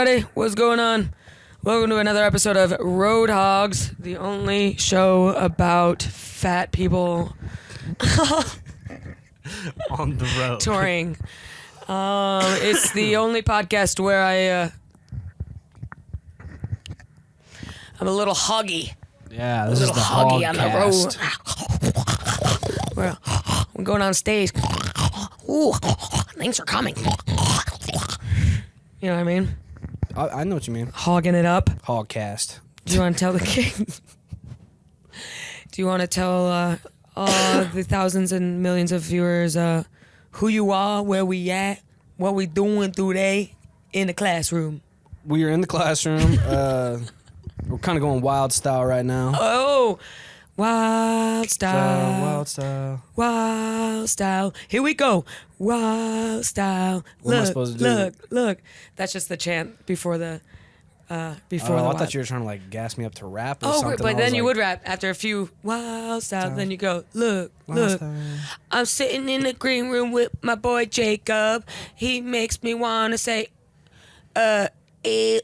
everybody. What's going on? Welcome to another episode of Road Hogs, the only show about fat people on the road touring. It's the only podcast where I'm a little hoggy. Yeah, this is the hoggy on Hogcast. the road. We're going on stage. Ooh, thanks for coming. You know what I mean? I know what you mean. Hogging it up. Hogcast. Do you want to tell the kids? Do you want to tell all the thousands and millions of viewers who you are, where we at, what we doing today in the classroom? We are in the classroom. We're kind of going wild style right now. Oh, wild style. Wild style. Wild style. Here we go. Wild style. What am I supposed to do? Look. That's just the chant before the I wild. thought you were trying to like gas me up to rap or Oh, something. but then you would rap after a few wild style. Then you go, look. I'm sitting in the green room with my boy Jakob. He makes me wanna say, See,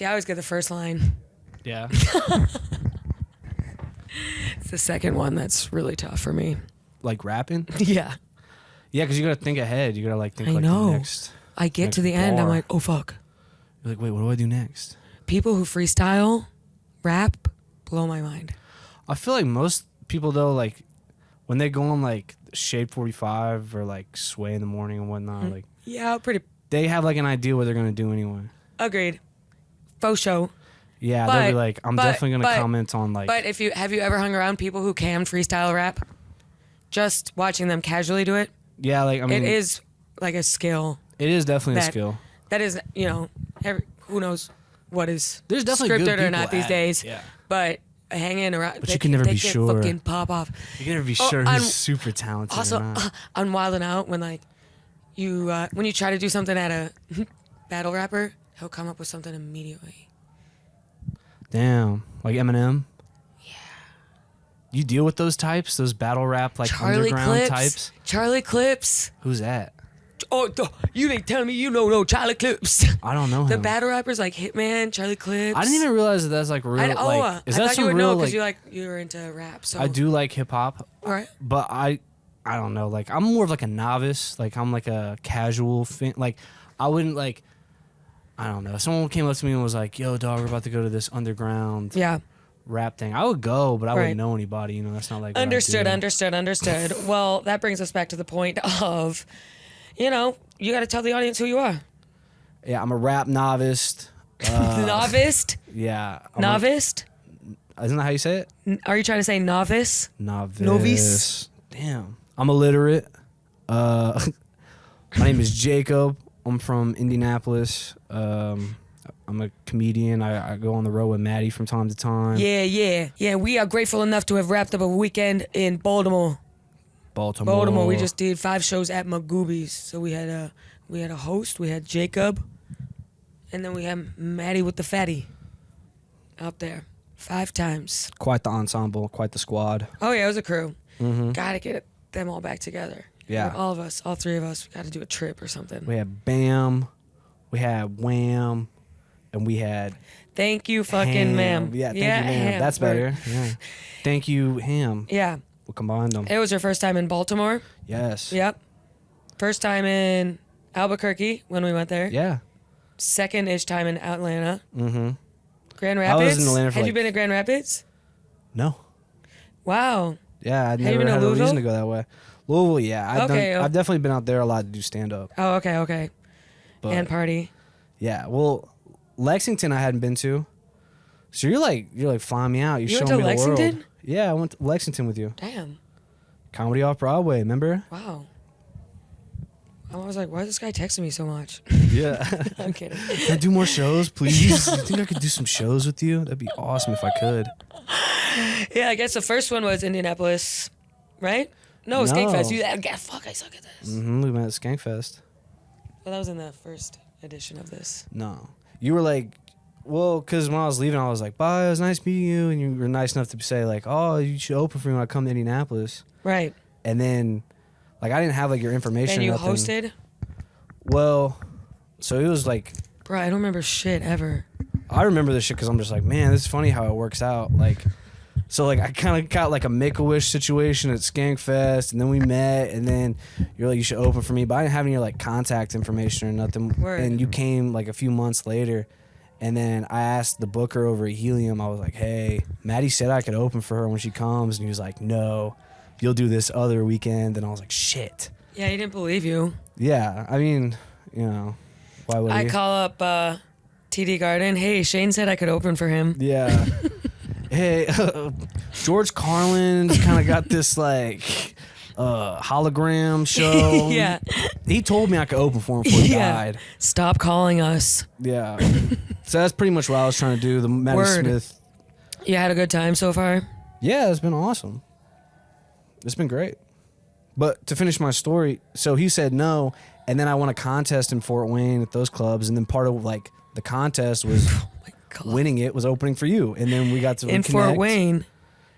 I always get the first line. Yeah. It's the second one that's really tough for me. Like rapping? Yeah. Yeah, because you got to think ahead. You got to like think I like know. the next. I get to next the end, I'm bar. like, oh fuck. You're like, wait, what do I do next? People who freestyle, rap, blow my mind. I feel like most people though, like when they go on like Shade 45 or like Sway in the morning and whatnot, like Yeah, pretty they have like an idea what they're gonna do anyway. agreed. Faux show. Yeah, But- they'll be like, I'm definitely gonna comment on like. But have you ever hung around people who can freestyle rap? Just watching them casually do it, Yeah, like I mean, it is like a skill. it is definitely a that- skill. That is, who knows what is There's definitely good scripted or people not these at it, days. yeah. But hanging around, But you can never be sure. Fucking pop off. You can never be Oh, sure I'm- who's super talented Also, or not. I'm wilding out when like when you try to do something at a battle rapper, he'll come up with something immediately. Damn, like Eminem. Yeah. You deal with those types, those battle rap like Charlie underground Clips. types. Charlie Clips. Who's that? Oh, you ain't telling me you know no Charlie Clips. I don't know The him. battle rappers like Hitman, Charlie Clips. I didn't even realize that that's like real. I Is thought that you some would real know because like? you were into rap. So I do like hip hop, Right. but I don't know. Like I'm more of like a novice. Like I'm like a casual fan. Like I wouldn't like. I don't know. If someone came up to me and was like, "Yo, dog, we're about to go to this underground Yeah. rap thing," I would go, but I Right. wouldn't know anybody. You know, that's not like what I Understood. do. Well, that brings us back to the point of, you got to tell the audience who you are. Yeah, I'm a rap novice. Novice? Yeah. Novice? Isn't that how you say it? Are you trying to say novice? Novice. Novice? Damn. I'm illiterate. My name is Jakob. I'm from Indianapolis. I'm a comedian. I go on the road with Maddy from time to time. Yeah. We are grateful enough to have wrapped up a weekend in Baltimore. Baltimore. We just did 5 shows at Magooby's. So we had a host. We had Jakob, and then we had Maddy with the fatty up there 5 times. Quite the ensemble. Quite the squad. Oh yeah, it was a crew. Mm-hmm. Gotta get them all back together. Yeah. All of us, all 3 of us, we got to do a trip or something. We had Bam. We had Wham. And we had Thank you, fucking Ham. ma'am. Yeah, thank you, ma'am. Ham. That's better. Yeah. Thank you, Ham. Yeah. We'll combine them. It was your first time in Baltimore. Yes. Yep. First time in Albuquerque when we went there. Yeah. Second-ish time in Atlanta. Mm-hmm. Grand I Rapids. was in Atlanta for Had you like- been to Grand Rapids? No. Wow. Yeah, I'd you never been to had a reason Louisville? to go that way. Louisville, yeah. I've definitely been out there a lot to do stand-up. Oh, okay. But And party. yeah, well, Lexington I hadn't been to. So you're like flying me out. You're You went showing to me the world. Lexington? Yeah, I went to Lexington with you. Damn. Comedy off Broadway, remember? Wow. I was like, why is this guy texting me so much? Yeah. I'm kidding. Can I do more shows, please? You think I could do some shows with you? That'd be awesome if I could. Yeah, I guess the first one was Indianapolis, right? No, No. Skankfest. Fuck, I suck at this. Mm-hmm. We met at Skankfest. Well, that was in the first edition of this. No. You were like, well, because when I was leaving, I was like, bye, it was nice meeting you. And you were nice enough to say, like, oh, you should open for me when I come to Indianapolis. Right. And then, like, I didn't have, like, your information. And you or nothing. hosted? Well, So it was like, Bro, I don't remember shit ever. I remember this shit because I'm just like, man, this is funny how it works out. Like, so like I kind of got like a Make-A-Wish situation at Skankfest, and then we met, and then you're like, you should open for me, but I didn't have any like contact information or nothing. Word. And you came like a few months later, and then I asked the booker over at Helium, I was like, hey, Maddy said I could open for her when she comes, and he was like, no, you'll do this other weekend, and I was like, shit. Yeah, he didn't believe you. Yeah, I mean, you know, why would I he? call up TD Garden. Hey, Shane said I could open for him. Yeah. Hey, George Carlin's kind of got this like hologram show. Yeah. He told me I could open for him before he died. Stop calling us. Yeah. So that's pretty much what I was trying to do. The Maddy Word. Smith. You had a good time so far? Yeah, it's been awesome. It's been great. But to finish my story, so he said no, and then I won a contest in Fort Wayne at those clubs, and then part of like the contest was winning it was opening for you, and then we got to in reconnect. Fort Wayne.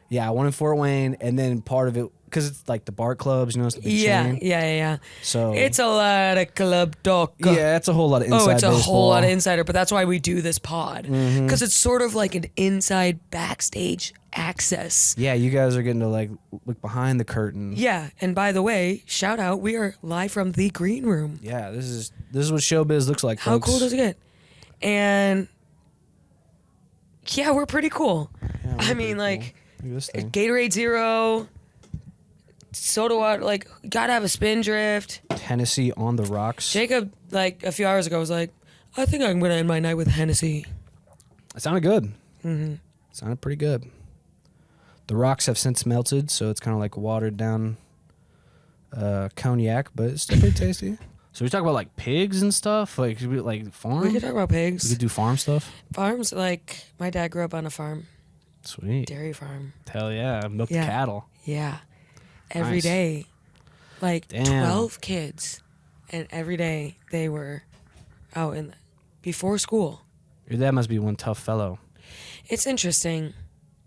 Yeah, I won in Fort Wayne, and then part of it because it's like the bar clubs, you know, it's the big Yeah, chain. yeah. So It's a lot of club talk. yeah, it's a whole lot of inside. Oh, it's a baseball. whole lot of insider, but that's why we do this pod. Mm-hmm. Because it's sort of like an inside backstage access. Yeah, you guys are getting to like look behind the curtain. Yeah, and by the way, shout out, we are live from the green room. Yeah, this is what showbiz looks like. How folks. cool does it get? And yeah, we're pretty cool. Yeah, we're I pretty mean, cool. like Look at this thing. Gatorade Zero, soda water, like gotta have a spin drift. Hennessy on the rocks. Jacob, like a few hours ago, was like, I think I'm gonna end my night with Hennessy. It sounded good. Mm-hmm. Sounded pretty good. The rocks have since melted, so it's kind of like watered down cognac, but it's still pretty tasty. So we talk about like pigs and stuff, like farm. We could talk about We pigs. could do farm stuff. Farms, like my dad grew up on a farm, Sweet. dairy farm. Hell yeah, milk Yeah. cattle. Yeah, every Nice. day, like Damn. 12 kids, and every day they were out in before school. Your dad must be one tough fellow. It's interesting.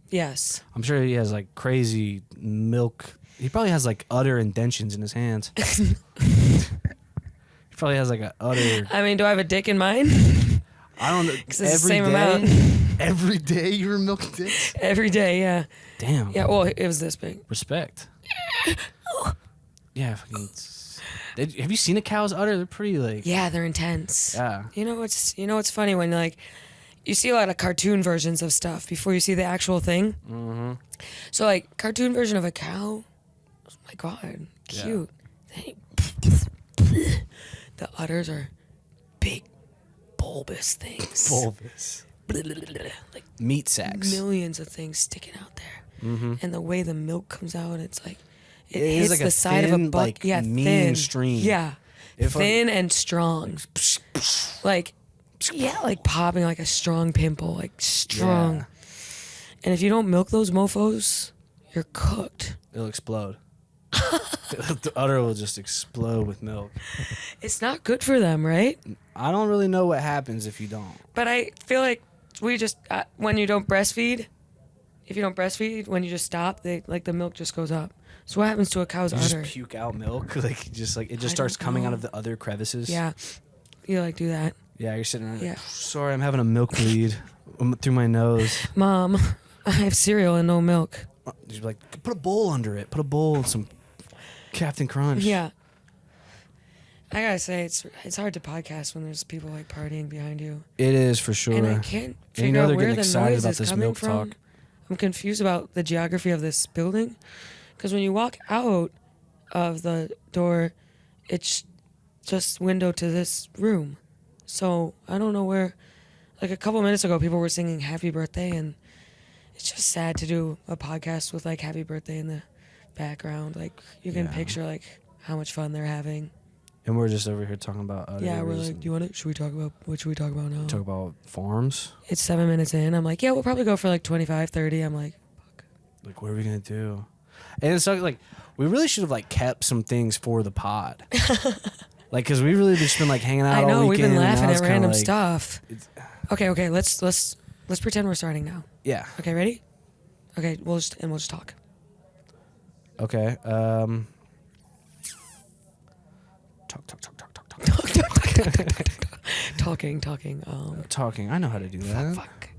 Yes. I'm sure he has like crazy milk. He probably has like udder indentions in his hands. He probably has like a udder. I mean, do I have a dick in mine? I don't know. Because it's the Every same day? amount. Every day you were milking dicks? Every day, yeah. Damn. Yeah, well, it was this big. Respect. Yeah. Fucking, have you seen a cow's udder? They're pretty like. Yeah, they're intense. Yeah. You know what's funny when like you see a lot of cartoon versions of stuff before you see the actual thing. Mm-hmm. So like cartoon version of a cow, oh my god, cute. The udders are big, bulbous things. Bulbous. Like Meat sacks. millions of things sticking out there, and the way the milk comes out, it's like it It is hits like the a side of a thin, buck. like, Yeah, mean thin stream. Yeah, If thin and strong. Like like popping like a strong pimple, like strong. Yeah. And if you don't milk those mofos, you're cooked. It'll explode. The udder will just explode with milk. It's not good for them, right? I don't really know what happens if you don't. But I feel like we just when you don't breastfeed, if you don't breastfeed, when you just stop, the milk just goes up. So what happens to a cow's You udder? just puke out milk, like it just I starts don't coming out know. of the other crevices. Yeah, you like do that. Yeah, you're sitting there. Yeah. Sorry, I'm having a milk bleed through my nose. Mom, I have cereal and no milk. You're like, put a bowl under it. Put a bowl and some Captain Crunch. Yeah. I gotta say, it's hard to podcast when there's people like partying behind you. It is for sure. And I can't And you figure know out they're where getting the excited noise about is this coming milk from. talk. I'm confused about the geography of this building. Because when you walk out of the door, it's just window to this room. So I don't know where. Like a couple minutes ago, people were singing "Happy Birthday," and it's just sad to do a podcast with like "Happy Birthday" in the background. Like you can Yeah. picture like how much fun they're having. And we're just over here talking about udders. Yeah, we're like, and do you want it? Should we talk about what should we talk about now? talk about farms. It's 7 minutes in. I'm like, yeah, we'll probably go for like 25, 30. I'm like, Like, what are we gonna do? And it's like we really should have like kept some things for the pod. Like, cause we really just been like hanging out I know all we've weekend. been and laughing now at it's kinda random like- stuff. it's- Okay, let's pretend we're starting now. Yeah. Okay, ready? Okay, we'll just talk. Okay. Talk. Talking. Talking. I know how to do that. Fuck.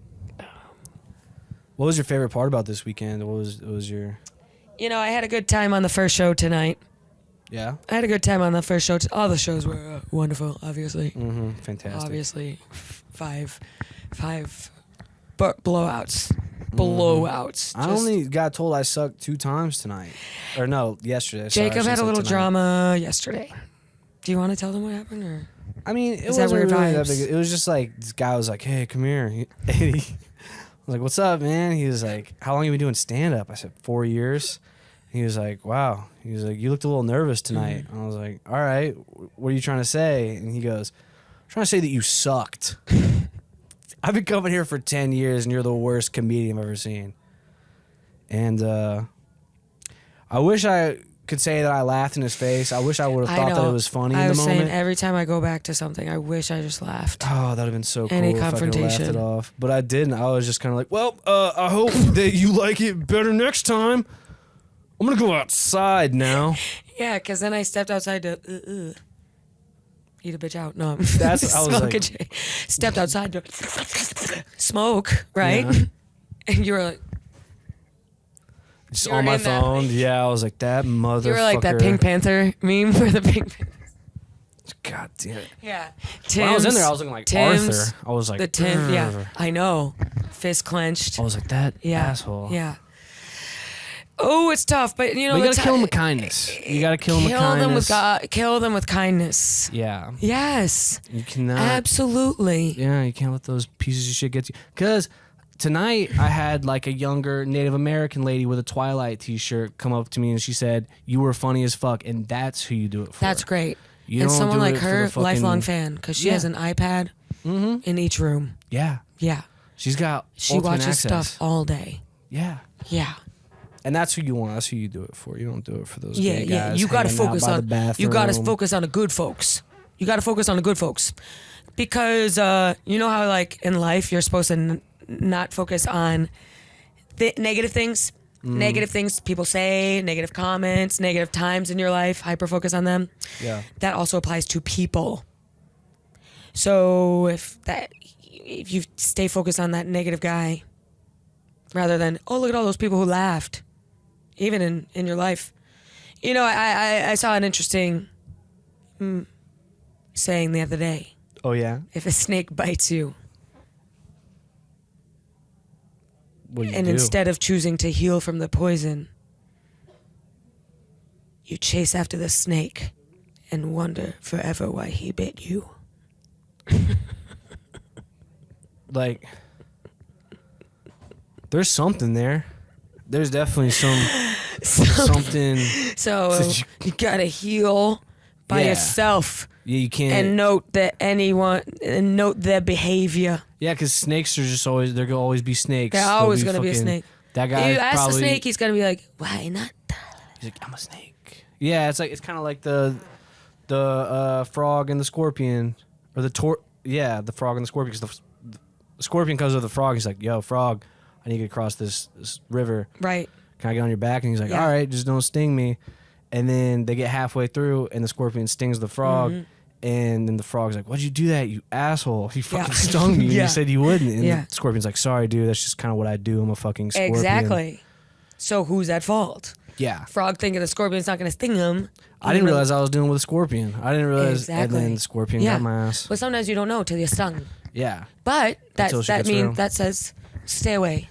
What was your favorite part about this weekend? What was your... You know, I had a good time on the first show tonight. Yeah? I had a good time on the first show. All the shows were wonderful, obviously. Mm-hmm. Fantastic. Obviously, five blowouts. Blowouts. I only got told I sucked 2 times tonight. Or no, yesterday. Sorry, Jacob I had a should little say tonight. drama yesterday. Do you want to tell them what happened, or? I mean, it Is that wasn't weird really that vibes? big. It was just like, this guy was like, hey, come here. I was like, what's up, man? He was like, how long have you been doing stand-up? I said, 4 years. He was like, wow. He was like, you looked a little nervous tonight. I was like, all right, what are you trying to say? And he goes, I'm trying to say that you sucked. I've been coming here for 10 years, and you're the worst comedian I've ever seen. And I wish I could say that I laughed in his face. I wish I would have thought that it was funny in the moment. I was saying every time I go back to something, I wish I just laughed. Oh, that would have been so cool Any if I could have laughed confrontation. it off. But I didn't. I was just kind of like, well, I hope that you like it better next time. I'm going to go outside now. Yeah, because then I stepped outside to eat a bitch out. No, That's- I was smoke like- a J. Stepped outside to smoke, right? Yeah. And you were like, Just You were on my in that- phone. Yeah, I was like, that motherfucker. you were like that Pink Panther meme for the Pink Panther. God damn it. Yeah. When I was in Tim's- there, I was looking like Tim's, Arthur. I was like, The Tim, yeah, "Grr." I know. Fist clenched. I was like, that Yeah. asshole. Yeah. Oh, it's tough, but you know, But you it's- gotta kill him with kindness. You gotta kill him with kindness. Kill them with kindness. Yeah. Yes, You cannot. absolutely. Yeah, you can't let those pieces of shit get you. Because tonight I had like a younger Native American lady with a Twilight t-shirt come up to me and she said, you were funny as fuck. And that's who you do it for. That's great. You And don't someone do like it for her, the fucking- lifelong fan, because she Yeah. has an iPad in each room. Yeah. Yeah, She's got she ultimate watches access. stuff all day. Yeah. Yeah, And that's who you want. That's who you do it for. You don't do it for those yeah, gay yeah. guys You got to hanging out focus by on. the You got to bathroom. focus on the good folks. You got to focus on the good folks, because you know how like in life you're supposed to not focus on negative things. Negative things people say, negative comments, negative times in your life, hyper focus on them. Yeah. That also applies to people. So if you stay focused on that negative guy rather than, oh, look at all those people who laughed, even in your life. You know, I saw an interesting saying the other day. Oh, yeah? If a snake bites you, What do you and do? instead of choosing to heal from the poison, you chase after the snake and wonder forever why he bit you. Like, there's something there. There's definitely something. So you gotta heal by Yeah. yourself Yeah, you can't. and note their behavior. Yeah, because snakes are just always, they're going to always be snakes. They're They'll always gonna be a fucking- snake. That guy You ask probably, the snake, he's gonna be like, "Why not?" he's like, I'm a snake. Yeah, it's kind of like the frog and the scorpion, or the the frog and the scorpion. Because the scorpion comes with the frog. He's like, yo, frog, I need to get across this river. Right. Can I get on your back? And he's like, Yeah. all right, just don't sting me. And then they get halfway through, and the scorpion stings the frog. Mm-hmm. And then the frog's like, why'd you do that, you asshole? You fucking Yeah. stung me. Yeah. You said you wouldn't. And Yeah. the scorpion's like, sorry, dude. That's just kind of what I do. I'm a fucking scorpion. Exactly. So who's at fault? Yeah. Frog thinking the scorpion's not gonna sting him. I didn't realize I was dealing with a scorpion. I didn't realize. Exactly. And then the scorpion Yeah. got my ass. But sometimes you don't know till you're stung. Yeah. But Until she that gets means around. that says stay away.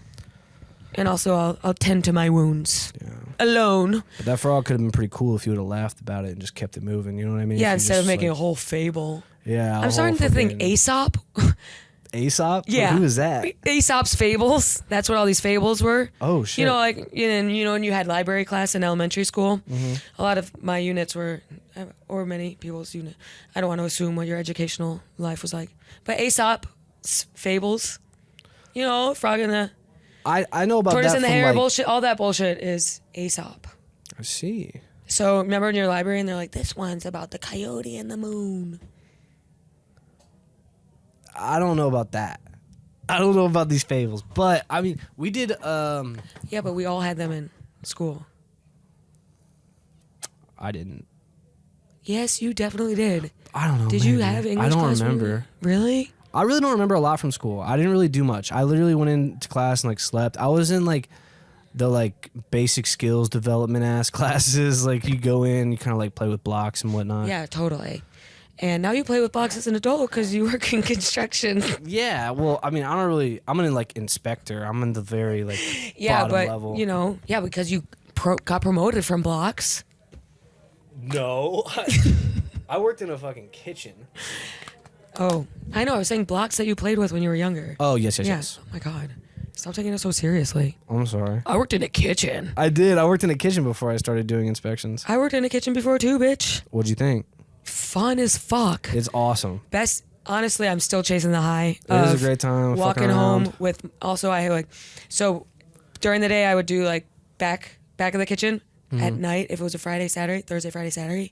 And also I'll tend to my wounds Yeah. alone. But that frog could have been pretty cool if you would have laughed about it and just kept it moving. You know what I mean? Yeah, If you instead of just, making like, a whole fable. Yeah. I'm starting to think Aesop. Aesop? Yeah. Who is that? Aesop's fables. That's what all these fables were. Oh, shit. You know, like when you had library class in elementary school, Mm-hmm. a lot of my units were, or many people's unit. I don't want to assume what your educational life was like, but Aesop's fables. You know, frog in the I know about tortoise that in the from, hare like, bullshit. All that bullshit is Aesop. I see. So remember in your library, and they're like, this one's about the coyote and the moon. I don't know about that. I don't know about these fables. But, I mean, we did... Yeah, but we all had them in school. I didn't. Yes, you definitely did. I don't know. Did you have English I don't class? remember. Really? I really don't remember a lot from school. I didn't really do much. I literally went into class and like slept. I was in like the like basic skills development ass classes. Like you go in, you kind of like play with blocks and whatnot. Yeah, totally. And now you play with blocks as an adult because you work in construction. Yeah, well, I mean, I don't really. I'm in like inspector. I'm in the very like bottom level. You know, yeah, because you got promoted from blocks. No, I worked in a fucking kitchen. Oh, I know. I was saying blocks that you played with when you were younger. Oh yes. Oh my god, stop taking it so seriously. I'm sorry. I worked in a kitchen. I did. I worked in a kitchen before I started doing inspections. I worked in a kitchen before too, bitch. What'd you think? Fun as fuck. It's awesome. Best. Honestly, I'm still chasing the high. It is a great time. Walking home with. Also, I like. So, during the day, I would do like back of the kitchen. At night, if it was a Friday, Saturday, Thursday, Friday, Saturday,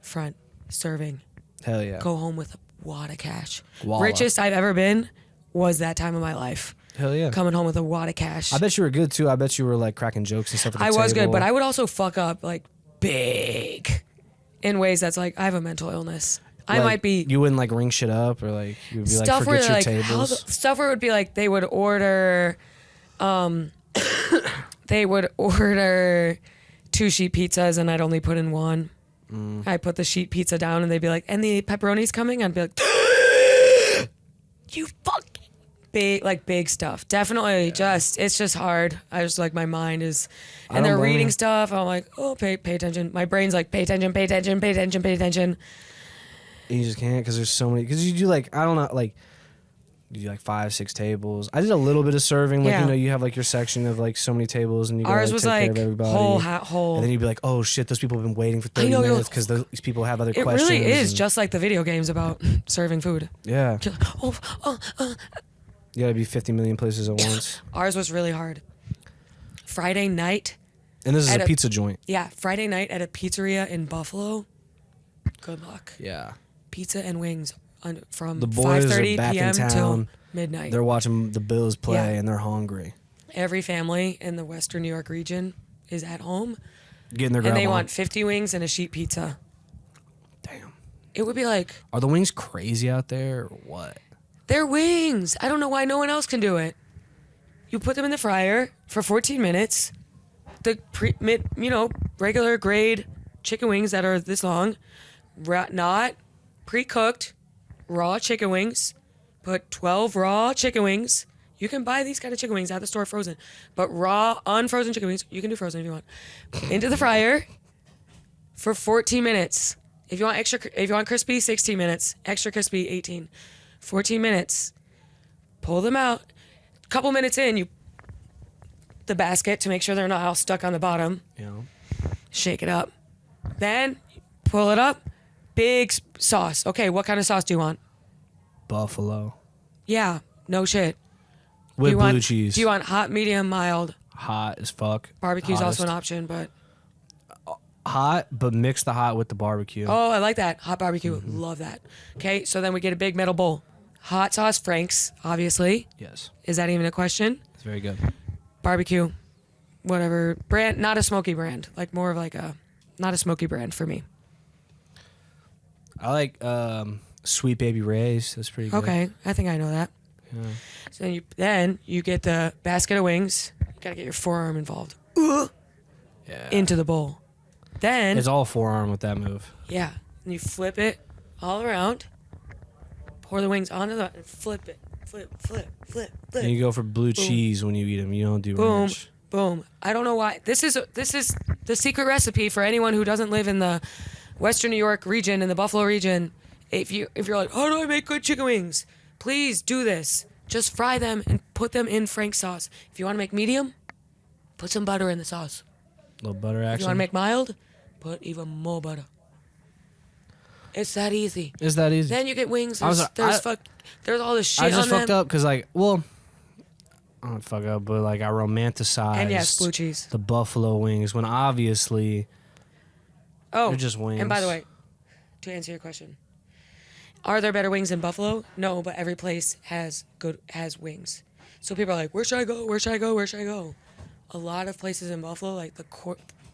front serving. Hell yeah. Go home with a wad of cash. Walla. Richest I've ever been was that time of my life. Hell yeah. Coming home with a wad of cash. I bet you were good too. I bet you were like cracking jokes and stuff at the I table. was good, but I would also fuck up like big in ways that's like I have a mental illness. I Like, might be You wouldn't like ring shit up or like you'd be like stuff where forget your like tables. stuff where it would be like they would order they would order 2 sheet pizzas and I'd only put in 1. I put the sheet pizza down and they'd be like, and the pepperoni's coming? I'd be like, you fucking big stuff. Definitely it's just hard. I just like my mind is, and they're reading stuff. I'm like, oh, pay attention. My brain's like, pay attention. And you just can't because there's so many. Because you do like, I don't know, like, you do like 5, 6 tables. I did a little bit of serving. Like, Yeah. you know, you have like your section of like so many tables and you Ours gotta, was take care like of everybody. whole. And then you'd be like, oh shit, those people have been waiting for 30 know, you're minutes like, because these people have other It questions. really is and- just like the video games about serving food. Yeah. You're like, You gotta be 50 million places at once. Ours was really hard. Friday night. And this is At a a- pizza joint. Yeah, Friday night at a pizzeria in Buffalo. Good luck. Yeah. Pizza and wings from The boys are 5:30 back p.m. in till town. midnight. They're watching the Bills play Yeah. and they're hungry. Every family in the Western New York region is at home, Getting their and grub they on. want 50 wings and a sheet pizza. Damn. It would be like, Are the wings crazy out there or what? they're wings. I don't know why no one else can do it. You put them in the fryer for 14 minutes. The regular grade chicken wings that are this long, not pre-cooked, raw chicken wings. Put 12 raw chicken wings. You can buy these kind of chicken wings at the store frozen, but raw, unfrozen chicken wings, you can do frozen if you want. Into the fryer for 14 minutes. If you want crispy, 16 minutes. Extra crispy, 18. 14 minutes. Pull them out. Couple minutes in, you the basket to make sure they're not all stuck on the bottom. You know? Shake it up. Then pull it up. Big sauce. Okay, what kind of sauce do you want? Buffalo. Yeah, no shit. With Do you blue want, cheese. Do you want hot, medium, mild? Hot as fuck. Barbecue's also an Hottest. option, but Hot, but mix the hot with the barbecue. oh, I like that. Hot barbecue. Love that. Okay, so then we get a big metal bowl. Hot sauce, Frank's, obviously. Yes. Is that even a question? It's very good. Barbecue, whatever brand, not a smoky brand, like more of like not a smoky brand for me. I like Sweet Baby Ray's. That's pretty good. Okay, I think I know that. Yeah. So then you get the basket of wings. You gotta get your forearm involved Yeah. into the bowl. Then It's all forearm with that move. yeah, and you flip it all around. Pour the wings onto the and flip it, flip. And you go for blue cheese when you eat them. You don't do Boom, ranch. boom. I don't know why. This is the secret recipe for anyone who doesn't live in the Western New York region, in the Buffalo region. If you're like, how do I make good chicken wings? Please do this. Just fry them and put them in Frank's sauce. If you want to make medium, put some butter in the sauce. Little butter If you action. want to make mild, put even more butter. It's that easy. Is that easy? Then you get wings. I was- There's all this shit I just on fucked them. up because, like, well, I don't fuck up, but like I romanticized And yes, blue cheese. the buffalo wings when obviously Oh, they're just wings. And by the way, to answer your question, are there better wings in Buffalo? No, but every place has wings. So people are like, where should I go? Where should I go? Where should I go? A lot of places in Buffalo, like the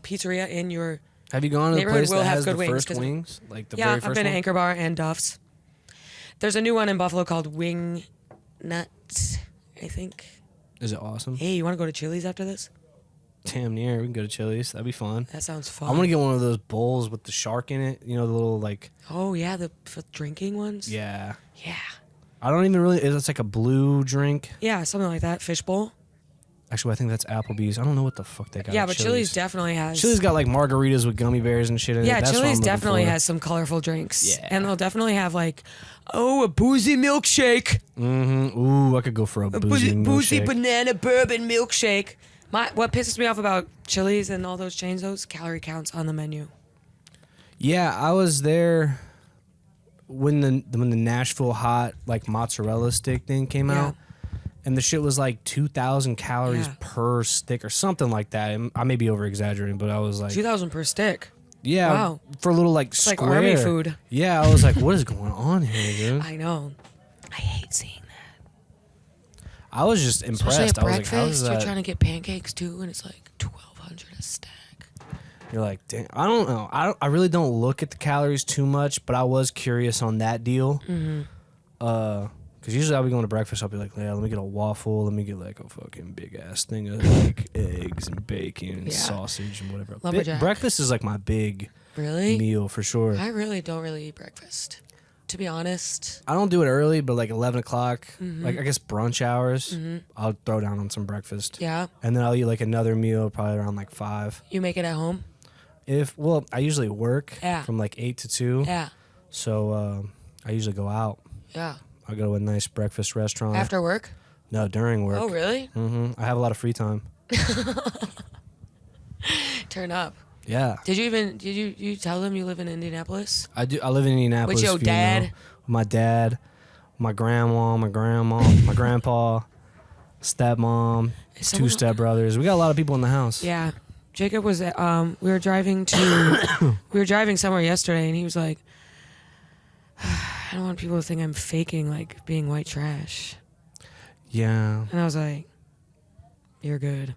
pizzeria in your Have you gone to the Neighborhood place will that have has good the wings, first 'cause- wings? Like the Yeah, very I've first been to one? Anchor Bar and Duff's. There's a new one in Buffalo called Wing Nut, I think. Is it awesome? Hey, you want to go to Chili's after this? Damn near. We can go to Chili's. That'd be fun. That sounds fun. I want to get one of those bowls with the shark in it. You know, the little like. Oh yeah, the for drinking ones. Yeah. Yeah. I don't even really. It's like a blue drink. Yeah, something like that. Fishbowl. Actually, I think that's Applebee's. I don't know what the fuck they got. Yeah, at but Chili's definitely has. Chili's got like margaritas with gummy bears and shit in it. Yeah, That's what I'm Chili's looking definitely for. has some colorful drinks. Yeah. And they'll definitely have like, a boozy milkshake. Mm-hmm. Ooh, I could go for a boozy milkshake. banana bourbon milkshake. What pisses me off about Chili's and all those chains, those calorie counts on the menu. Yeah, I was there when the Nashville hot like mozzarella stick thing came Yeah. out, and the shit was like 2,000 calories Yeah. per stick or something like that. And I may be over exaggerating, but I was like, 2,000 per stick. yeah, Wow. for a little like It's like square. army food. Yeah, I was like, what is going on here, dude? I know. I hate seeing that. I was just Especially impressed. at I was like, how breakfast, is you're that? trying to get pancakes too, and it's like 1,200 a stack. You're like, damn. I don't know. I really don't look at the calories too much, but I was curious on that deal. Mm-hmm. Because usually I'll be going to breakfast. I'll be like, yeah, let me get a waffle. Let me get like a fucking big ass thing of like eggs and bacon and Yeah. sausage and whatever. Lumberjack. Breakfast is like my big Really? meal for sure. I really don't really eat breakfast. To be honest. I don't do it early, but like 11 o'clock, like I guess brunch hours, I'll throw down on some breakfast. Yeah. And then I'll eat like another meal probably around like 5. You make it at home? Well, I usually work Yeah. from like 8 to 2. Yeah. So I usually go out. Yeah. I'll go to a nice breakfast restaurant. After work? No, during work. Oh, really? I have a lot of free time. Turn up. Yeah. Did you tell them you live in Indianapolis? I do. I live in Indianapolis. With your if you know. dad? My dad, my grandma, my grandpa, stepmom, Is 2 someone- stepbrothers. We got a lot of people in the house. Yeah. Jacob was we were driving somewhere yesterday, and he was like, I don't want people to think I'm faking like being white trash. Yeah. And I was like, you're good.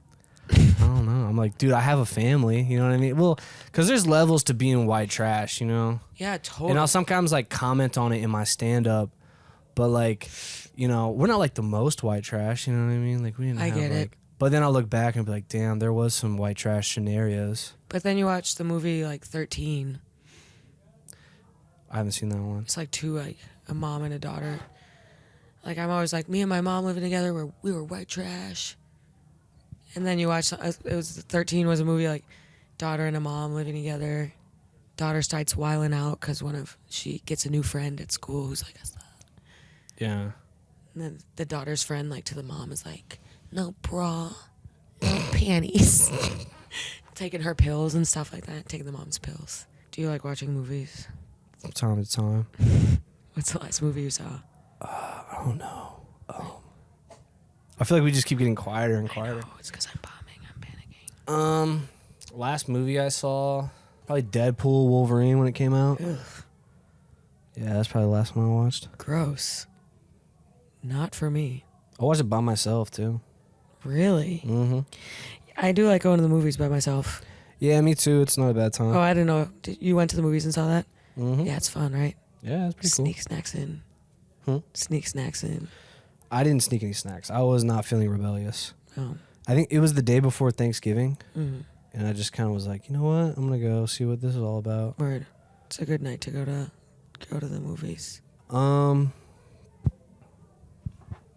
I don't know. I'm like, dude, I have a family. You know what I mean? Well, because there's levels to being white trash, you know? Yeah, totally. And I'll sometimes like comment on it in my stand up, but like, you know, we're not like the most white trash, you know what I mean? Like we didn't I have get it. like, but then I'll look back and be like, damn, there was some white trash scenarios. But then you watch the movie like 13. I haven't seen that one. It's like a mom and a daughter. Like I'm always like, me and my mom living together, we were white trash. And then you watch, it was 13 was a movie like daughter and a mom living together. Daughter starts wiling out because she gets a new friend at school who's like, Yeah. and then the daughter's friend like to the mom is like, no bra, no panties. Taking her pills and stuff like that, taking the mom's pills. Do you like watching movies? From time to time. What's the last movie you saw? I don't know. I feel like we just keep getting quieter and quieter. Oh, it's because I'm bombing. I'm panicking. Last movie I saw, probably Deadpool, Wolverine when it came out. Ugh, Yeah, that's probably the last one I watched. gross. Not for me. I watched it by myself too. Really? Mm-hmm. I do like going to the movies by myself. Yeah, me too. It's not a bad time. Oh, I didn't know. You went to the movies and saw that? Mm-hmm. Yeah, it's fun, right? Yeah, it's pretty cool. Sneak snacks in. Hmm? Sneak snacks in. I didn't sneak any snacks. I was not feeling rebellious. Oh. I think it was the day before Thanksgiving, Mm. and I just kind of was like, you know what? I'm gonna go see what this is all about. Word. It's a good night to go to the movies.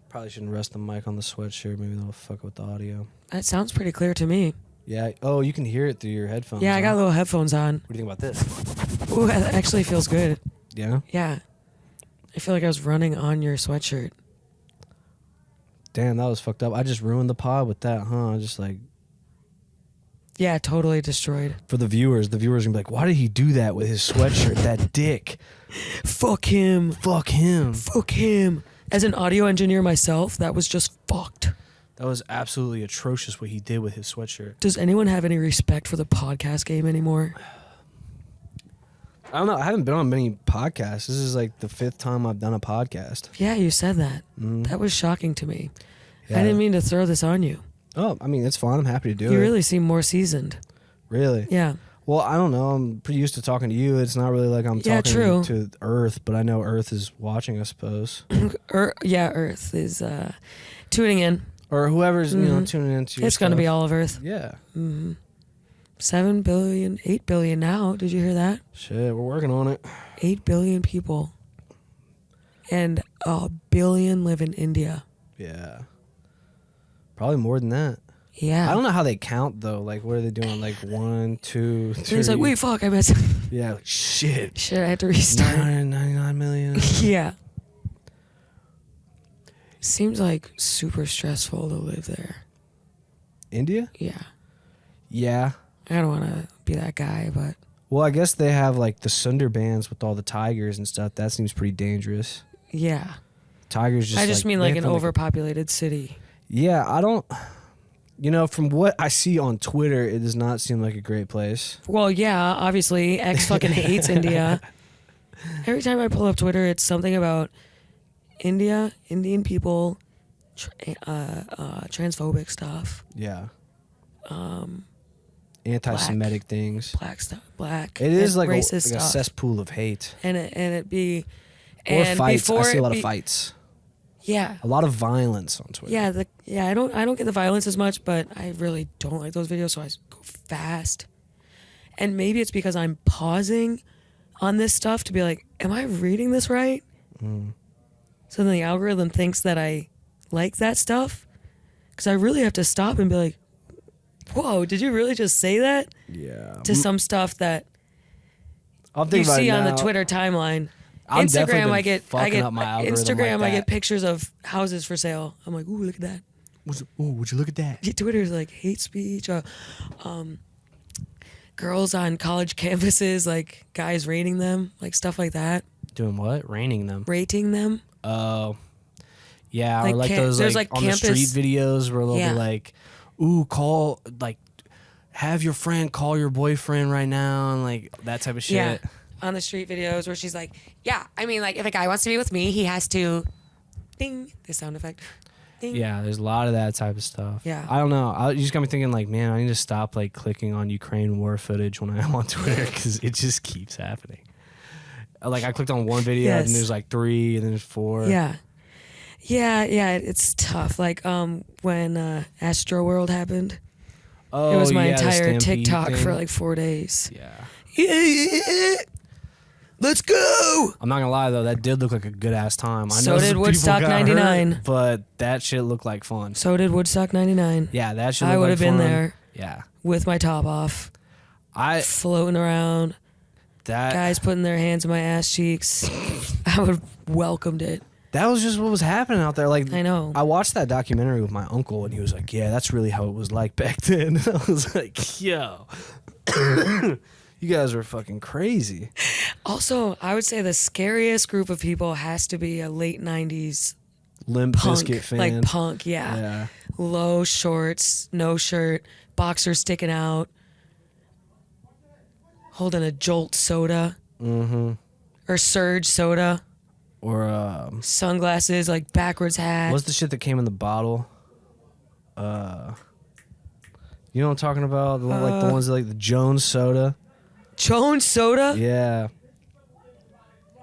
Probably shouldn't rest the mic on the sweatshirt. Maybe that'll fuck with the audio. That sounds pretty clear to me. Yeah. Oh, you can hear it through your headphones. Yeah, I got huh? little headphones on. What do you think about this? Ooh, that actually feels good. Yeah. Yeah. I feel like I was running on your sweatshirt. Damn, that was fucked up. I just ruined the pod with that, huh? I just like Yeah, totally destroyed. for the viewers gonna be like, why did he do that with his sweatshirt? That dick. Fuck him. Fuck him. Fuck him. As an audio engineer myself, that was just fucked. That was absolutely atrocious what he did with his sweatshirt. Does anyone have any respect for the podcast game anymore? I don't know. I haven't been on many podcasts. This is like the 5th time I've done a podcast. Yeah, you said that. Mm. That was shocking to me. Yeah. I didn't mean to throw this on you. Oh, I mean, it's fine. I'm happy to do it. You really seem more seasoned. Really? Yeah. Well, I don't know. I'm pretty used to talking to you. It's not really like I'm talking true. to Earth, but I know Earth is watching, I suppose. Earth is tuning in. Or whoever's, tuning into your It's going to stuff. be all of Earth. Yeah. 7 billion, 8 billion now. Did you hear that? Shit, we're working on it. 8 billion people. And 1 billion live in India. Yeah. Probably more than that. Yeah. I don't know how they count, though. Like, what are they doing? Like, 1, 2, 3. It's like, wait, fuck, I missed. Yeah, like, shit. Shit, I had to restart. 999 million. Yeah. Seems like super stressful to live there. India? Yeah. Yeah. I don't want to be that guy, but Well, I guess they have, like, the Sundarbans with all the tigers and stuff. That seems pretty dangerous. yeah. Tigers just I just mean they like have an to, overpopulated city. Yeah, I don't... from what I see on Twitter, it does not seem like a great place. Well, yeah, obviously, X fucking hates India. Every time I pull up Twitter, it's something about India, Indian people, transphobic stuff, Yeah. Anti-Semitic things. black. It is and like a racist stuff. cesspool of hate. And it be Or and fights. I before see a it lot be- of fights. Yeah. A lot of violence on Twitter. Yeah, I don't get the violence as much, but I really don't like those videos, so I go fast. And maybe it's because I'm pausing on this stuff to be like, am I reading this right? So then the algorithm thinks that I like that stuff, because I really have to stop and be like, whoa, did you really just say that? Yeah. To some stuff that I'll you think about it see on the now. Twitter timeline. I'm definitely Instagram, been I get fucking up my algorithm Instagram, like I get that. pictures of houses for sale. I'm like, ooh, look at that. Would you look at that? Twitter's like hate speech. Girls on college campuses, like guys rating them, like stuff like that. Doing what? Raining them. Rating them. Oh. Yeah, Like or like those there's, like like, on the campus- street videos where they'll Yeah. be like, ooh, have your friend call your boyfriend right now, and like that type of shit. Yeah. On the street videos where she's like, yeah, I mean, like if a guy wants to be with me, he has to ding, the sound effect. Ding. Yeah, there's a lot of that type of stuff. Yeah. I don't know. You just got me thinking, like, man, I need to stop like clicking on Ukraine war footage when I'm on Twitter because it just keeps happening. Like I clicked on one video and Yes. there's like 3 and then there's 4. Yeah. Yeah, it's tough. Like when Astro World happened, Oh, it was my yeah, the entire Stampede TikTok thing. for like 4 days. Yeah. Yeah. Let's go. I'm not gonna lie though, that did look like a good ass time. I So know did some people Woodstock got 99. hurt, but that shit looked like fun. So did Woodstock 99. Yeah, that shit. I would would have been fun. there Yeah, with my top off, floating around, that guys putting their hands in my ass cheeks. I would have welcomed it. that was just what was happening out there. Like I know. I watched that documentary with my uncle, and he was like, "Yeah, that's really how it was like back then." I was like, "Yo, you guys were fucking crazy." Also, I would say the scariest group of people has to be a late 90s Limp punk. Bizkit fan, Like punk, yeah. Yeah. Low shorts, no shirt, boxers sticking out, holding a Jolt soda. Mm-hmm. Or Surge soda. Or Sunglasses, like backwards hat. what's the shit that came in the bottle? You know what I'm talking about? Like the ones that, like the Jones soda. Jones soda? Yeah.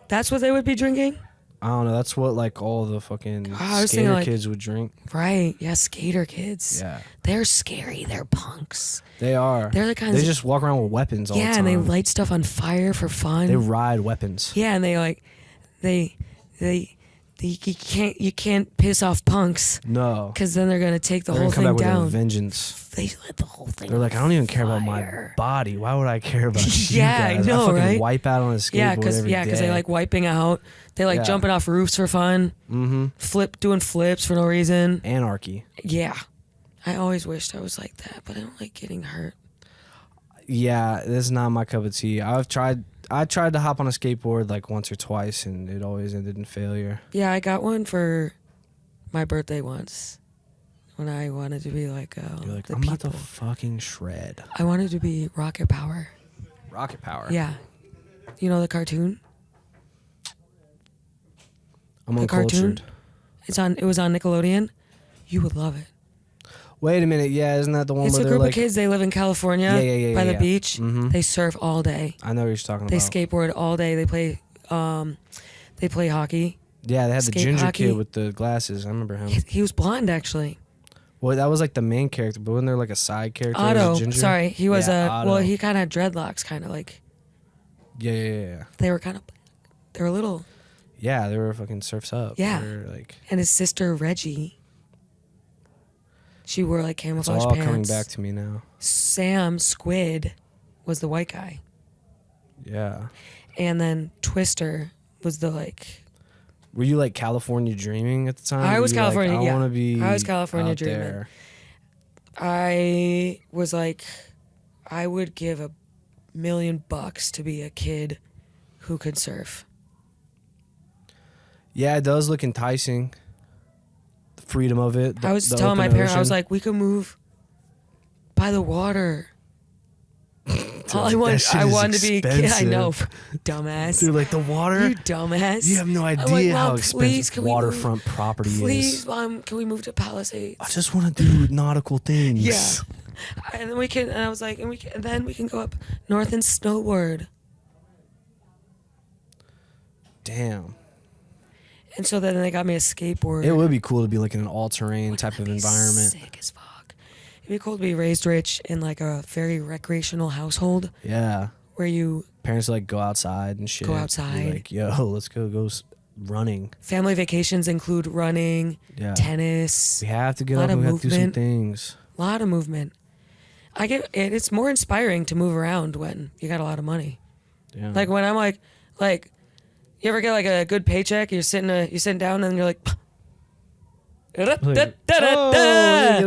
That's what they would be drinking? I don't know. That's what like all the fucking I was thinking, skater like- kids would drink. Right. Yeah, skater kids. Yeah, They're scary. They're punks. they are. They're the kinds They of- just walk around with weapons all the Yeah, time. and they light stuff on fire for fun. They ride weapons. Yeah, and they like you can't piss off punks No, because then they're gonna take the they're whole gonna come thing back with a down. vengeance. They let the whole thing. They're like, I don't even care about my fire. body. Why would I care about you Yeah, I guys? know, fucking right? wipe out on a skateboard Yeah, because because they like wiping out. They like Yeah. jumping off roofs for fun. Mm-hmm. Doing flips for no reason. Anarchy. Yeah, I always wished I was like that, but I don't like getting hurt. Yeah, this is not my cup of tea. I tried to hop on a skateboard like once or twice, and it always ended in failure. Yeah, I got one for my birthday once when I wanted to be like, You're like, the I'm people. about to fucking shred. I wanted to be Rocket Power. Rocket power. Yeah, you know the cartoon. I'm The uncultured. cartoon? It was on Nickelodeon. You would love it. Wait a minute. Yeah, isn't that the one It's where a they're group like... of kids. They live in California by the beach. Mm-hmm. They surf all day. I know what you're talking They about. skateboard all day. They play hockey. Yeah, they had the skate ginger hockey. kid with the glasses. I remember him. He was blonde, actually. Well, that was like the main character, but wasn't there like a side character? as a Otto. ginger? Sorry, he was Otto. well, he kind of had dreadlocks, kind of like. Yeah. They were little. Yeah, they were fucking surfs up. Yeah. They were like... And his sister Reggie. She wore like It's camouflage all pants. coming back to me now. Sam Squid was the white guy. Yeah. And then Twister was the like. Were you like California dreaming at the time? I Were was you like, California. I Yeah, want to be. I was California out dreaming. there. I was like, I would give $1 million to be a kid who could surf. Yeah, it does look enticing. The freedom of it. I was the telling my open parents, I was ocean. like, we could move by the water. All I that wanted, shit I is wanted to be a kid. I expensive. know, dumbass. Dude, like the water. You dumbass. You have no I'm idea like, how Mom, expensive please, can we move? waterfront property Please, is. Mom, can we move to Palisades? I just want to do nautical things. Yeah. And then we can, and I was like, and then we can go up north and snowboard. Damn. And so then they got me a skateboard. It would be cool to be like in an all-terrain type of That'd be environment. Sick as fuck. It'd be cool to be raised rich in like a very recreational household Yeah. where you Parents like go outside and shit. Go Be outside. like, yo, let's go running. family vacations include running, Yeah. tennis, We have to get Lot up of and we have to do some movement. things. a lot of movement. I get it. It's more inspiring to move around when you got a lot of money. Yeah. Like when I'm like, you ever get like a good paycheck? You're sitting down and you're like, Like, oh, let me get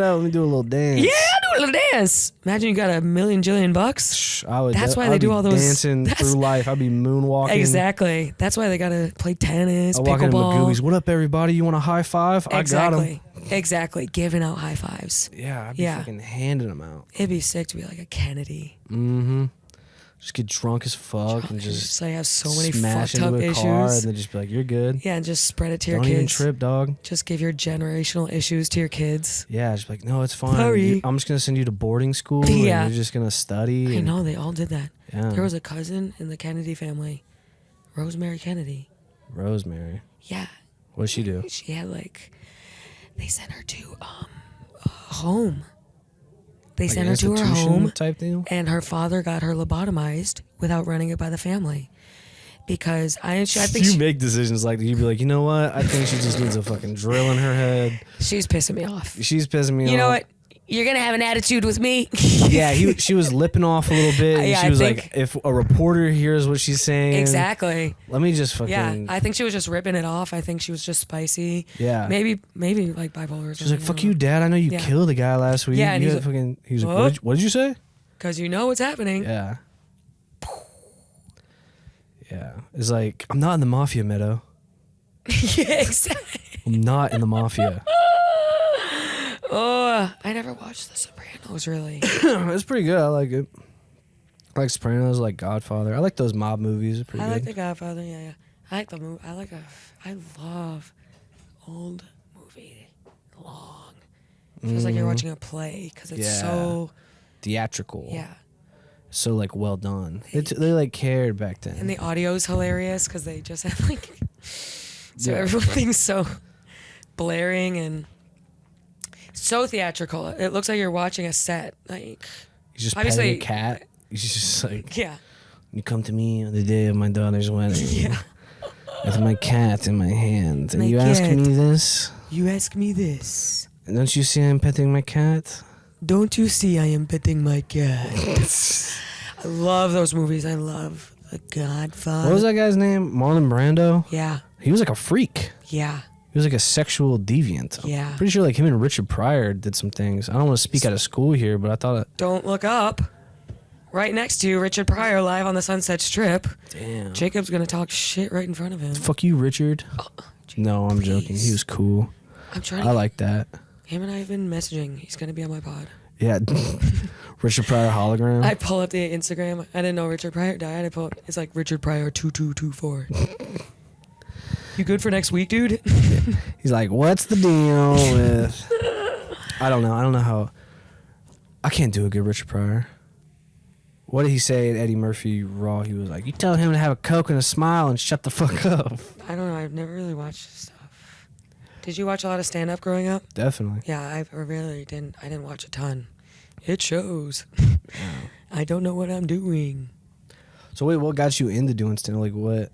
out, let me do a little dance. yeah, do a little dance. Imagine you got $1 million jillion bucks. I would. That's why I'd they do be all those- dancing that's- through life. I'd be moonwalking. Exactly. That's why they gotta play tennis, I walk into Magooby's. pickleball. What up, everybody? You want a high five? I got 'em. Exactly. Giving out high fives. Yeah, I'd be Yeah. fucking handing them out. It'd be sick to be like a Kennedy. Mm-hmm. Just get drunk as fuck and just like have so many smash fucked up into a car issues. and then just be like, "You're good. Yeah, and just spread it to your Don't kids. even trip, dog." Just give your generational issues to your kids. Yeah, just be like, "No, it's fine. Sorry. I'm just gonna send you to boarding school. Yeah. and you're just gonna study." I and- know they all did that. Yeah. There was a cousin in the Kennedy family, Rosemary Kennedy. Rosemary. Yeah, What'd she do? she had like, they sent her to a home. They Like sent an her to her institution home, type deal. and her father got her lobotomized without running it by the family, because I think You make decisions like that. You'd be like, you know what? I think she just needs a fucking drill in her head. she's pissing me off. She's pissing me off. You know what? You're gonna have an attitude with me. Yeah, she was lipping off a little bit. And Yeah, she I was think- like, if a reporter hears what she's saying, Exactly. let me just fucking. Yeah, I think she was just ripping it off. I think she was just spicy. Yeah. Maybe like bipolar. She's like, fuck you, Dad. I know you Yeah. killed a guy last week. Yeah, and You he's had like, fucking. He was like, "What?" what did you say? Because you know what's happening. Yeah. Yeah. It's like, I'm not in the mafia, Meadow. Yeah, exactly. I'm not in the mafia. Oh, I never watched The Sopranos, really. It's pretty good. I like it. I like Sopranos, I like Godfather. I like those mob movies. They're pretty I good. like The Godfather. Yeah. I like the movie. I love old movie. Long. Feels like you're watching a play because it's Yeah. so. Theatrical. Yeah. So like well done. They like cared back then. And the audio's hilarious because they just have like. So Yeah. everything's so blaring and so theatrical. It looks like you're watching a set. Like, He's just obviously- petting a cat. He's just like, yeah. you come to me on the day of my daughter's wedding. Yeah. With my cat in my hand. And My you ask cat. me this? You ask me this. And don't you see I'm petting my cat? Don't you see I am petting my cat? I love those movies. I love The Godfather. What was that guy's name? Marlon Brando? Yeah. He was like a freak. Yeah. He was like a sexual deviant. Yeah. I'm pretty sure like him and Richard Pryor did some things. I don't want to speak out of school here, but I thought, Don't look up. Right next to you, Richard Pryor live on the Sunset Strip. damn. Jacob's gonna talk shit right in front of him. Fuck you, Richard. No, I'm joking. please. He was cool. I'm trying. I like that. Him and I have been messaging. He's gonna be on my pod. Yeah. Richard Pryor hologram. I pull up the Instagram. I didn't know Richard Pryor died. I pull up. It's like Richard Pryor 2224. You good for next week, dude? He's like, what's the deal with I don't know. I don't know how. I can't do a good Richard Pryor. What did he say at Eddie Murphy Raw? He was like, "You tell him to have a Coke and a smile and shut the fuck up." I don't know. I've never really watched this stuff. Did you watch a lot of stand-up growing up? Definitely. Yeah, I really didn't. I didn't watch a ton. It shows. I don't know what I'm doing. So wait, what got you into doing stand-up? Like what?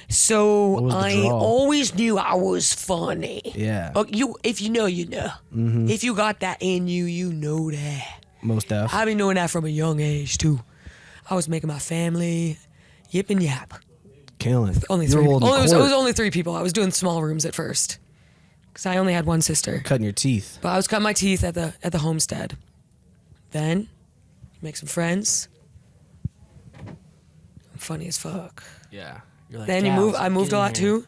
So What was the I draw? always knew I was funny. Yeah. Oh, if you know, you know. Mm-hmm. If you got that in you, you know that. Most def. I've been doing that from a young age too. I was making my family yip and yap. Killing. Only You three. were holding It was court. only 3 people. I was doing small rooms at first because I only had one sister. Cutting your teeth. But I was cutting my teeth at the homestead. Then, make some friends. I'm funny as fuck. Yeah. You're like, Then you "Cows, move. I moved get a in lot here." too.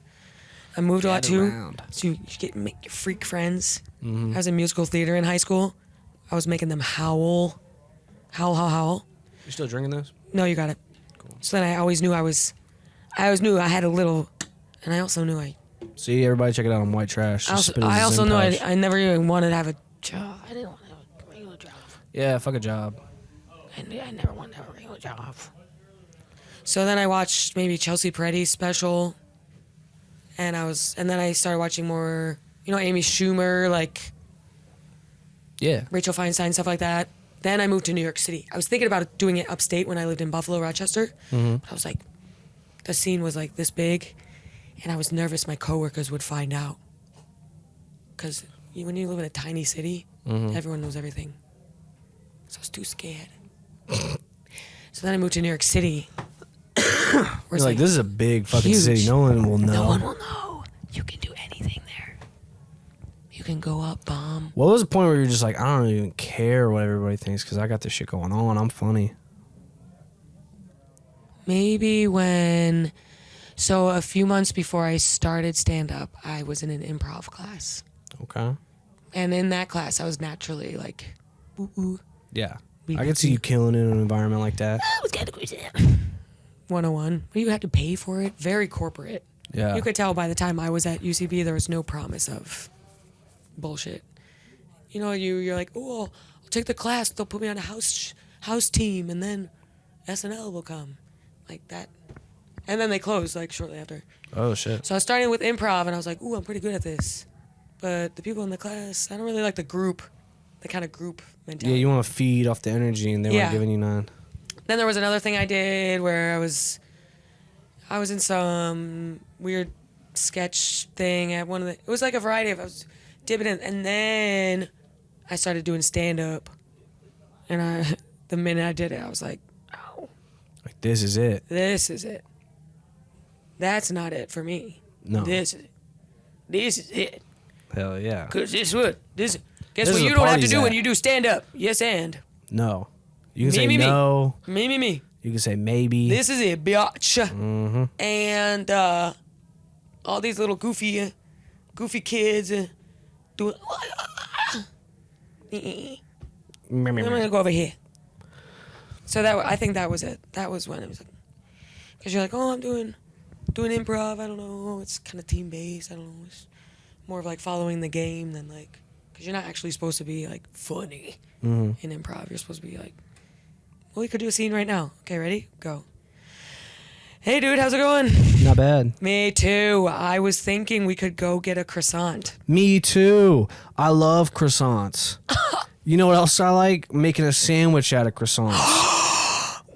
I moved a lot Get too. around. So you make your freak friends. Mhm. I was in musical theater in high school. I was making them howl. Howl. You still drinking those? No, you got it. Cool. So then I always knew I had a little, and I also knew See, everybody check it out on White Trash. I also knew I never even wanted to have a job. I didn't want to have a regular job. Yeah, fuck a job. I never wanted to have a regular job. So then I watched maybe Chelsea Peretti's special, and then I started watching more, Amy Schumer, like Yeah. Rachel Feinstein, stuff like that. Then I moved to New York City. I was thinking about doing it upstate when I lived in Buffalo, Rochester. Mm-hmm. But I was like, the scene was like this big, and I was nervous my coworkers would find out. Because when you live in a tiny city, everyone knows everything. So I was too scared. So then I moved to New York City. You're like, this is a big fucking huge. city. No one will know. No one will know. You can do anything there. You can go up, bomb. What was the point where you're just like, I don't even care what everybody thinks because I got this shit going on. I'm funny. Maybe so a few months before I started stand-up, I was in an improv class. Okay. And in that class, I was naturally like, ooh. Yeah. I could see you killing it in an environment like that. I was kind of crazy. 101. But you had to pay for it. Very corporate. Yeah. You could tell by the time I was at UCB, there was no promise of bullshit. You're like, oh, I'll take the class. They'll put me on a house team, and then SNL will come. Like that. And then they closed, like, shortly after. Oh, shit. So I was starting with improv, and I was like, ooh, I'm pretty good at this. But the people in the class, I don't really like the kind of group mentality. Yeah, you want to feed off the energy, and they weren't giving you none. Then there was another thing I did where I was in some weird sketch thing at it was like a variety of, I was dipping in, and then I started doing stand-up. And the minute I did it, I was like, oh. Like, this is it. This is it. That's not it for me. No. This is it. This is it. Hell yeah. Because guess what This what is you the don't have to party's do when at. you do stand-up? Yes, and. No. You can Me, say me, me. no. Me. You can say maybe. This is it, bitch. Mm-hmm. And all these little goofy kids doing. I'm gonna go over here. So I think that was it. That was when it was like, because you're like, oh, I'm doing improv. I don't know. It's kind of team based. I don't know. It's more of like following the game than like, because you're not actually supposed to be like funny in improv. You're supposed to be like, well, we could do a scene right now. Okay, ready? Go. Hey, dude, how's it going? Not bad. Me too. I was thinking we could go get a croissant. Me too. I love croissants. You know what else I like? Making a sandwich out of croissants.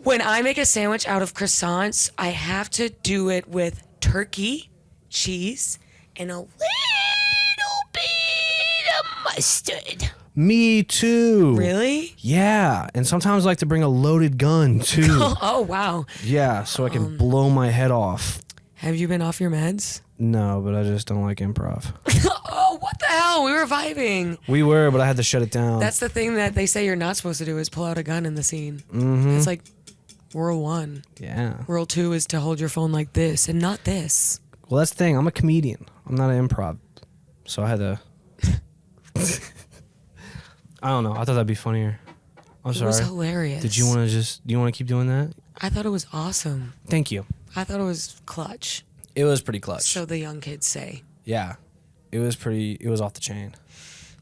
When I make a sandwich out of croissants, I have to do it with turkey, cheese, and a little bit of mustard. Me too. Really? Yeah. And sometimes I like to bring a loaded gun too. Oh, wow. Yeah, so I can blow my head off. Have you been off your meds? No, but I just don't like improv. Oh, what the hell? We were vibing. We were, but I had to shut it down. That's the thing that they say you're not supposed to do is pull out a gun in the scene. Mm-hmm. It's like rule 1. Yeah. Rule 2 is to hold your phone like this and not this. Well, that's the thing. I'm a comedian. I'm not an improv. So I had to... I don't know. I thought that'd be funnier. I'm sorry. It was hilarious. Do you want to keep doing that? I thought it was awesome. Thank you. I thought it was clutch. It was pretty clutch. So the young kids say. Yeah. It was off the chain.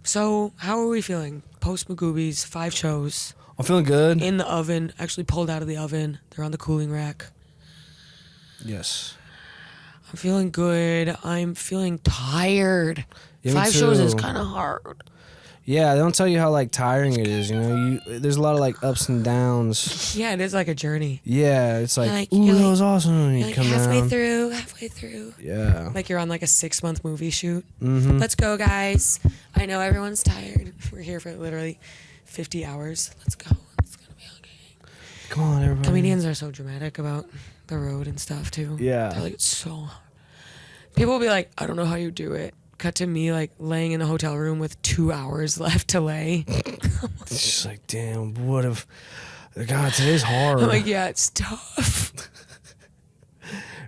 So, how are we feeling? Post Magooby's 5 shows I'm feeling good. in the oven, actually pulled out of the oven. They're on the cooling rack. Yes. I'm feeling good. I'm feeling tired. Yeah, me 5 shows is too. kind of hard. Yeah, they don't tell you how like tiring it is. You know, there's a lot of like ups and downs. Yeah, it is like a journey. Yeah, it's like, You're ooh, that like- was awesome. And you Like come halfway down. through. Yeah. Like you're on like a 6-month movie shoot. Mm-hmm. Let's go, guys. I know everyone's tired. We're here for literally 50 hours. Let's go. It's gonna be okay. Come on, everybody. Comedians are so dramatic about the road and stuff too. Yeah. They're like, it's so hard. People will be like, I don't know how you do it. Cut to me like laying in a hotel room with 2 hours left to lay. It's just like, damn, what if... God, today's hard. I'm like, yeah, it's tough.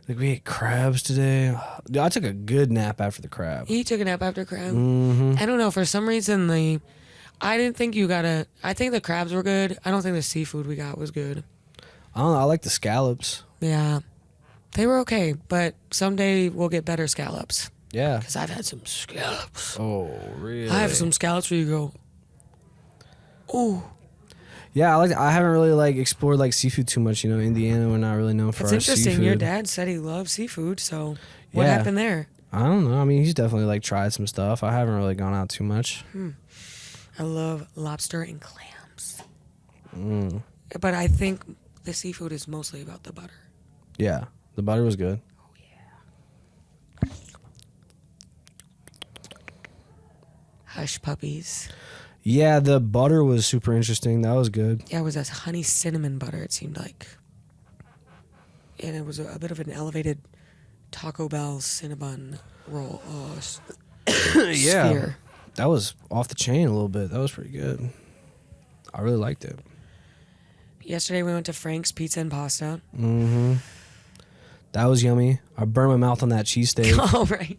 Like, we ate crabs today. Dude, I took a good nap after the crab. He took a nap after crab. Mm-hmm. I don't know. For some reason, I didn't think you gotta. I think the crabs were good. I don't think the seafood we got was good. I don't know. I like the scallops. Yeah, they were okay, but someday we'll get better scallops. Yeah. Cause I've had some scallops. Oh, really? I have some scallops where you go, oh. Yeah, I haven't really like explored like seafood too much. You know, Indiana, we're not really known for It's our interesting. seafood. Your dad said he loved seafood, so what Yeah. happened there? I don't know. I mean, he's definitely like tried some stuff. I haven't really gone out too much. I love lobster and clams, Mm. but I think the seafood is mostly about the butter. Yeah, the butter was good. Hush puppies. Yeah, the butter was super interesting. That was good. Yeah, it was a honey cinnamon butter, it seemed like. And it was a bit of an elevated Taco Bell Cinnabon roll. Yeah. Sphere. That was off the chain a little bit. That was pretty good. I really liked it. Yesterday we went to Frank's Pizza and Pasta. Mm-hmm. That was yummy. I burned my mouth on that cheesesteak. All right.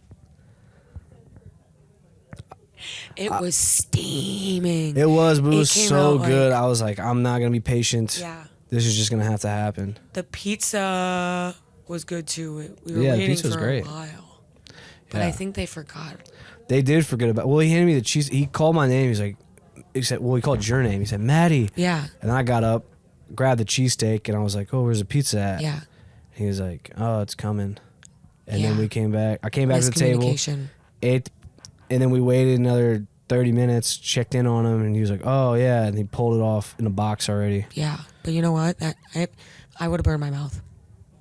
It was steaming. It was, but it It was came so out good. like- I was like, I'm not going to be patient. Yeah. This is just going to have to happen. The pizza was good too. We were Yeah, the waiting pizza was for great. a while. But Yeah. I think they forgot. They did forget about. Well, he handed me the cheese. He called my name. He's like, he said, well, he called your name. He said, Maddy. Yeah. And then I got up, grabbed the cheesesteak, and I was like, oh, where's the pizza at? Yeah. He was like, oh, it's coming. And Yeah. then we came back. I came back to the table, Miscommunication. ate, and then we waited another 30 minutes, checked in on him, and he was like, oh, yeah. And he pulled it off in a box already. Yeah. But you know what? I would have burned my mouth.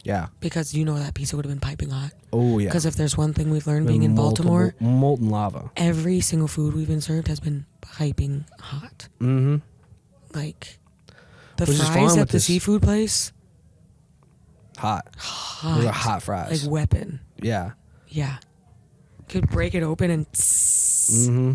Yeah. Because you know that pizza would have been piping hot. Oh, yeah. Because if there's one thing we've learned being in Multiple- Baltimore, molten lava. every single food we've been served has been piping hot. Mm-hmm. Like the Which is fine fries with at the this. seafood place, Hot. hot. Those are hot fries. Like weapon. Yeah. Yeah. Could break it open and Mm-hmm.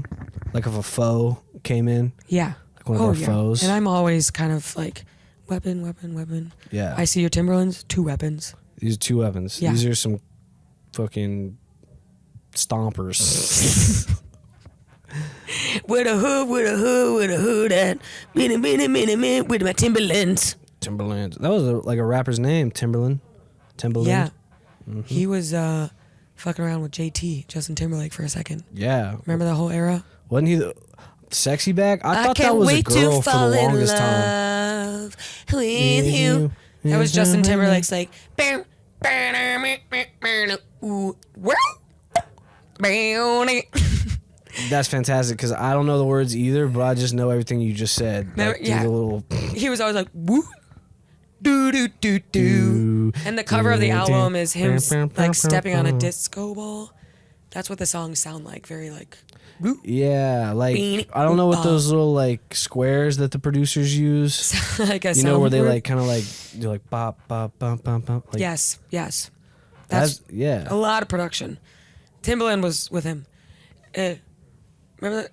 Like if a foe came in, yeah. like one of our foes. And I'm always kind of like weapon. Yeah. I see your Timberlands, 2 weapons. These are 2 weapons. Yeah. These are some fucking stompers. With a hood at minute with my Timberlands. Timberland. That was like a rapper's name, Timberland. Yeah. Mm-hmm. He was fucking around with JT, Justin Timberlake, for a second. Yeah. Remember that whole era? Wasn't he the sexy back? I thought can't that was a wait girl to for fall the in longest time. love with you. That was Justin Timberlake's like. Ooh, That's fantastic because I don't know the words either, but I just know everything you just said. Remember- Like, through yeah. the little He was always like, woo, do do do do. And the cover of the album is him like stepping on a disco ball. That's what the songs sound like. Very like, woo. Yeah, like Beanie. I don't know what those little like squares that the producers use. Like a You know where they soundboard. like kind of like do like bop bop bop bop bop. Like, Yes. that's A yeah. lot of production. Timbaland was with him. Remember that?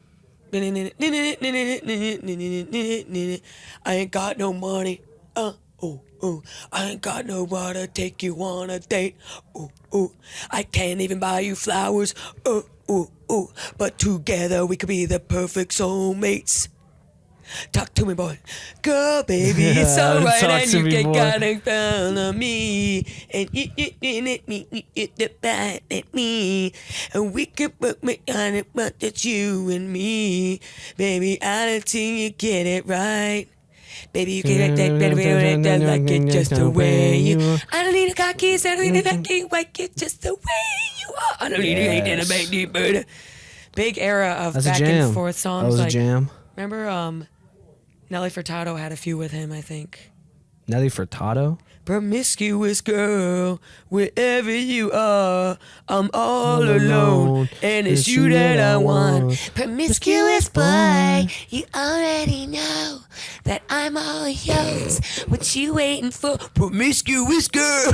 I ain't got no money. I ain't got nobody to take you on a date. I can't even buy you flowers. But together we could be the perfect soulmates. Talk to me, boy. Go, baby, it's Yeah, alright, talk and to you me, can boy. kinda follow me, and you bad at me, and we can put me on it, but it's you and me, baby. I don't think you get it right. Baby, you can get that better when it like it just the way you. I don't need a car keys, I don't need a key, like it just the way you are. I don't need a hate in a baby bird. Big era of That's a back jam. and forth songs. That was like, a jam. Remember, Nelly Furtado had a few with him, I think. Nelly Furtado? Promiscuous girl, wherever you are, I'm all alone, and it's you that I want. Promiscuous boy, you already know that I'm all yours. What you waiting for? Promiscuous girl.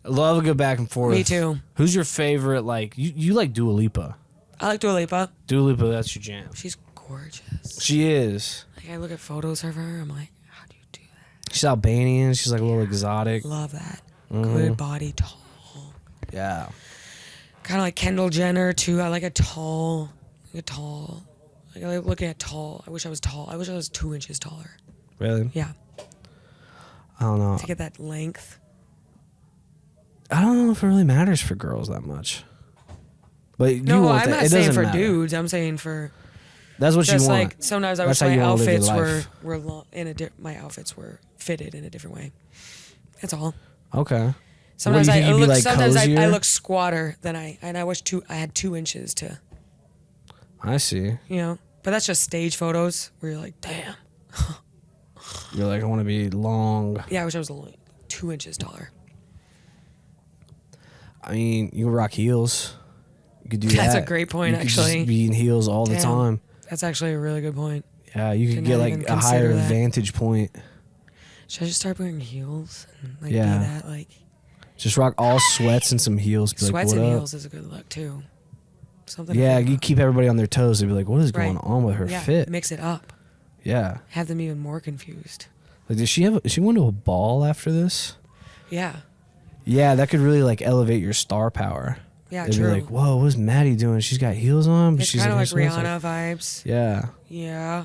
I love a good back and forth. Me too. Who's your favorite, like, you like Dua Lipa? I like Dua Lipa. Dua Lipa, that's your jam. She's gorgeous. She is. Like, I look at photos of her, I'm like, how do you do that? She's Albanian. She's like a little exotic. Love that. Good body, tall. Yeah. Kind of like Kendall Jenner too. I like a tall. Like I like looking at tall. I wish I was tall. I wish I was 2 inches taller. Really? Yeah. I don't know. To get that length. I don't know if it really matters for girls that much. But you No, want I'm that. not It saying doesn't for matter. dudes. I'm saying for That's what just you want. like sometimes I That's wish how you my wanna live your outfits life. were long, my outfits were fitted in a different way. That's all. Okay. Sometimes What, I you think you'd be, look. like, Sometimes I cozier? look squatter than I wish I had 2 inches to. I see. You know, but that's just stage photos where you're like, damn. You're like, I want to be long. Yeah, I wish I was only 2 inches taller. I mean, you can rock heels. You could do that. That's a great point, you could actually. just be in heels all the Damn. time. That's actually a really good point. Yeah, you could Did get not like even a consider higher that. vantage point. Should I just start wearing heels and like Yeah. be that like Just rock all sweats and some heels. Be sweats like, what and up? heels is a good look too. Something. to Yeah, think you about. keep everybody on their toes. They'd be like, what is going Right. on with her Yeah, fit? mix it up. Yeah. Have them even more confused. Like, is she going to a ball after this? Yeah. Yeah, that could really like elevate your star power. Yeah, They'd true. be like, whoa, what's Maddie doing? She's got heels on, but It's she's kind of like her sweats Rihanna vibes. yeah, Yeah.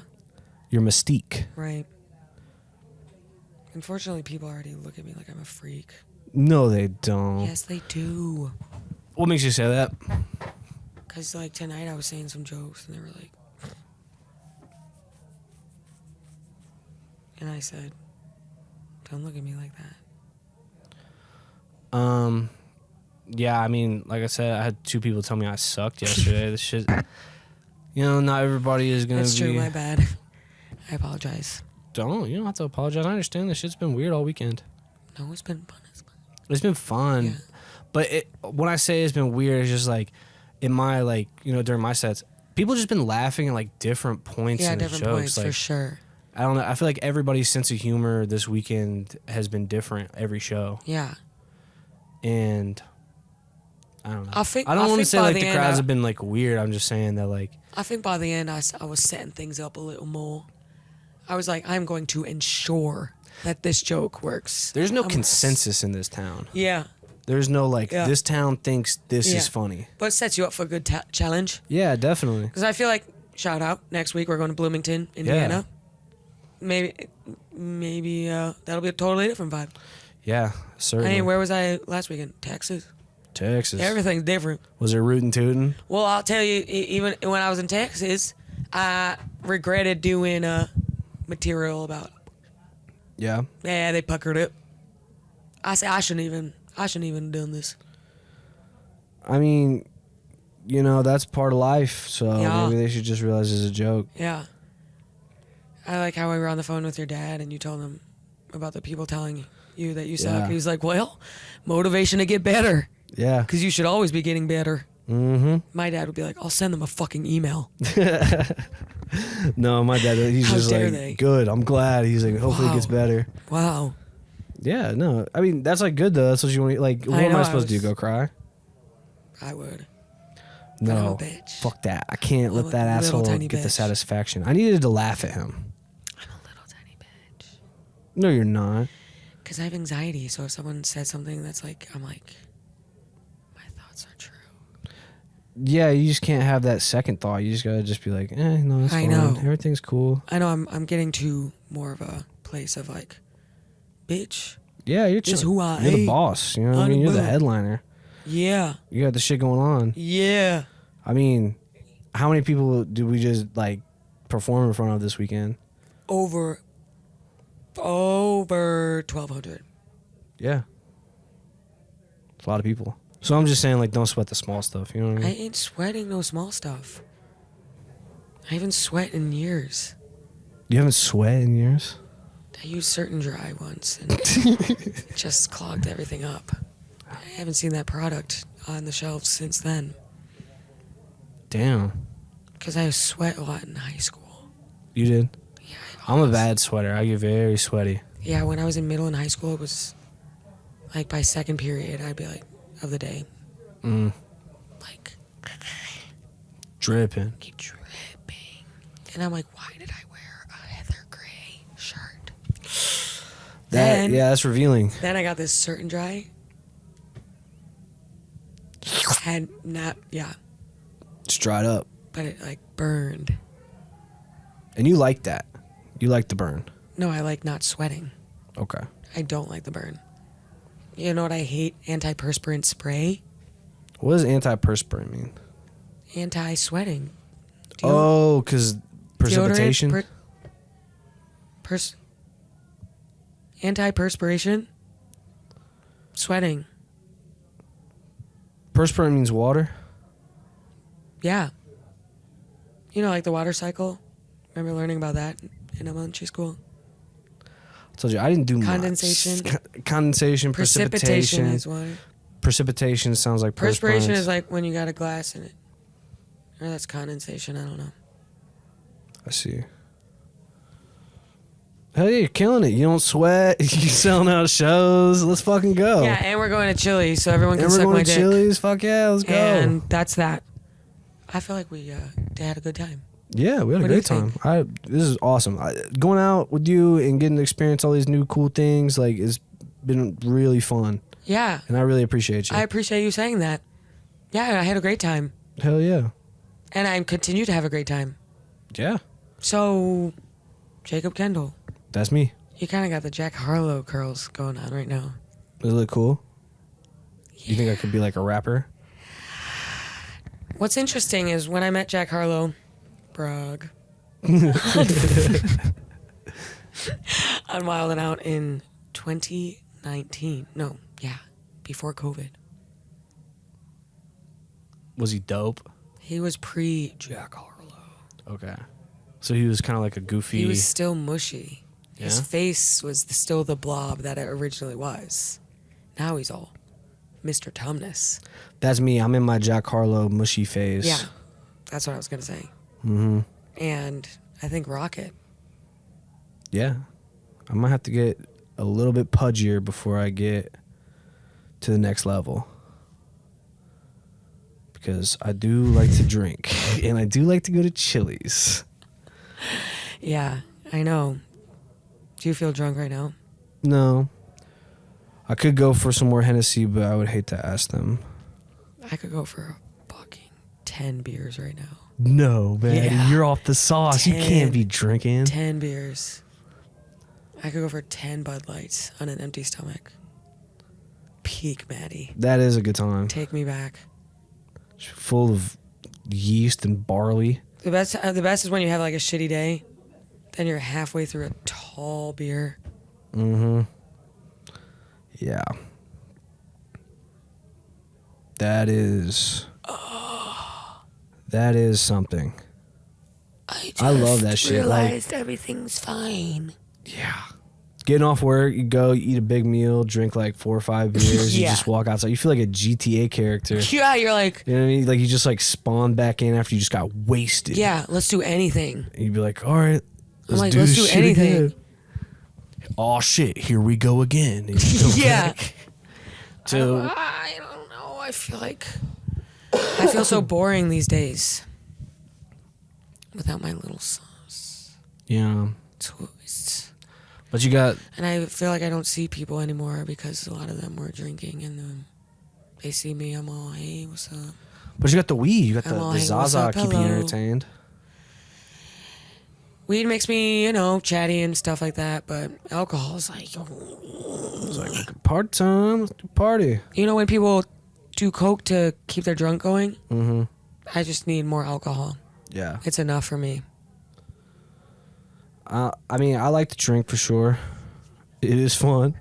your mystique. Right. Unfortunately, people already look at me like I'm a freak. No, they don't. Yes, they do. What makes you say that? Cause like tonight I was saying some jokes and they were like, and I said, "Don't look at me like that." Yeah, I mean, like I said, I had 2 people tell me I sucked yesterday. This shit, not everybody is gonna That's be. true. My bad. I apologize. You don't have to apologize. I understand this shit's been weird all weekend. No, it's been fun. It's been fun, Yeah. but when I say it's been weird, it's just like in my during my sets, people just been laughing at like different points Yeah, in the different jokes. points Like, for sure. I don't know. I feel like everybody's sense of humor this weekend has been different every show, Yeah. and I don't know. I think- I don't I want to think say by like the the end, crowds have been like weird. I'm just saying that like I think by the end I was setting things up a little more. I was like, I'm going to ensure that this joke works. there's no I'm- consensus in this town. Yeah. There's no like Yeah. this town thinks this Yeah. is funny. But it sets you up for a good challenge. Yeah, definitely. Because I feel like, shout out, next week we're going to Bloomington, Indiana. Maybe that'll be a totally different vibe. Yeah, I certainly. mean, where was I last weekend? Texas. Texas. Everything's different. Was there rootin' tootin'? Well, I'll tell you, even when I was in Texas, I regretted doing material about, Yeah. yeah, they puckered it. I said I shouldn't even have done this. I mean, that's part of life. So Yeah. maybe they should just realize it's a joke. Yeah. I like how we were on the phone with your dad and you told him about the people telling you that you suck. Yeah. He's like, well, motivation to get better. Yeah. Because you should always be getting better. Mm-hmm. My dad would be like, I'll send them a fucking email. No, my dad, he's How just dare like, they? good. I'm glad. He's like, hopefully it gets Wow. better. Wow. Yeah, no. I mean, that's like good though. That's what you want. Like, what I am know, I I supposed to do? was- Go cry? I would. But I'm No. a bitch. Fuck that. I can't I'm let a that little asshole tiny get the bitch. satisfaction. I needed to laugh at him. I'm a little tiny bitch. No, you're not. Because I have anxiety. So if someone says something that's like, I'm like, my thoughts are true. yeah, you just can't have that second thought. You just gotta just be like, no, it's fine. know. Everything's cool. I know I'm getting to more of a place of like, bitch. Yeah, you're This who I You're the ain't. boss. You know what I I'm mean? the You're the boss. headliner. Yeah. You got the shit going on. Yeah. I mean, how many people did we just like perform in front of this weekend? Over 1,200. Yeah. It's a lot of people. So I'm just saying, like, don't sweat the small stuff. You know what I I mean? ain't sweating no small stuff. I haven't sweat in years. You haven't sweat in years? I used certain dry once and it just clogged everything up. I haven't seen that product on the shelves since then. Damn. Because I sweat a lot in high school. You did? Yeah, I'm a bad sweater. I get very sweaty. Yeah, when I was in middle and high school, it was like by second period, I'd be like, of the day, like, Dripping. keep dripping. And I'm like, why did I wear a heather gray shirt? Yeah, that's revealing. Then I got this certain dry. Had not, yeah, It's dried up. but it like burned. And you like that. You like the burn. No, I like not sweating. Okay. I don't like the burn. You know what I hate? Antiperspirant spray. What does antiperspirant mean? Anti-sweating. Oh, because precipitation? Anti-perspiration. Sweating. Perspirant means water? Yeah. You know, like the water cycle. Remember learning about that in elementary school? I told you, I didn't do much. Condensation. Condensation, precipitation. is water. Precipitation sounds like Perspiration perspirant. is like when you got a glass in it. Or that's condensation, I don't know. I see. Hell yeah, you're killing it. You don't sweat. You're selling out shows. Let's fucking go. Yeah, and we're going to Chili, so everyone can And we're suck my going to dick. Chili's. Fuck yeah, let's go. And that's that. I feel like we had a good time. Yeah, we had a What do you great time. This is awesome. Going out with you and getting to experience all these new cool things, like, it's been really fun. Yeah. And I really appreciate you. I appreciate you saying that. Yeah, I had a great time. Hell yeah. And I continue to have a great time. Yeah. So, Jakob Kendall, That's me. you kind of got the Jack Harlow curls going on right now. Does it look cool? You think I could be like a rapper? What's interesting is when I met Jack Harlow, brag, on Wild and Out in 2019. No, yeah, before COVID. Was he dope? He was pre-Jack Harlow. Okay. So he was kind of like a goofy... He was still mushy. His Yeah? face was still the blob that it originally was. Now he's all Mr. Tumnus. That's me. I'm in my Jack Harlow mushy phase. Yeah, that's what I was going to say. Mm-hmm. And I think Rocket. Yeah. I might have to get a little bit pudgier before I get to the next level. Because I do like to drink. And I do like to go to Chili's. Yeah, I know. Do you feel drunk right now? No. I could go for some more Hennessy, but I would hate to ask them. I could go for a fucking 10 beers right now. No, man. Yeah. You're off the sauce. You 10. can't be drinking. 10 beers. I could go for 10 Bud Lights on an empty stomach. Peak Maddy. That is a good time. Take me back. Full of yeast and barley. The best is when you have like a shitty day, then you're halfway through a tall beer. Mm-hmm. Yeah. That is something. I love that shit. Realized everything's fine. Yeah. Getting off work, you go, you eat a big meal, drink like 4 or 5 beers, you Yeah. just walk outside. You feel like a GTA character. Yeah, you're like, You know what I mean? Like you just like spawn back in after you just got wasted. yeah, let's do anything. And you'd be like, all right, let's like, do let's this do shit anything. again. Oh shit, here we go again. And you go Yeah. back to I don't know. I feel so boring these days. Without my little sauce. yeah. Twist. But you got And I feel like I don't see people anymore because a lot of them were drinking and then they see me, I'm all, hey, what's up? But you got the weed. You got I'm all the like, "What's Zaza up, keeping you hello?" entertained. Weed makes me, chatty and stuff like that, but alcohol is like, It's like party time. Let's do party. when people do coke to keep their drunk going, Mm-hmm. I just need more alcohol. Yeah. It's enough for me. I mean, I like to drink for sure. It is fun.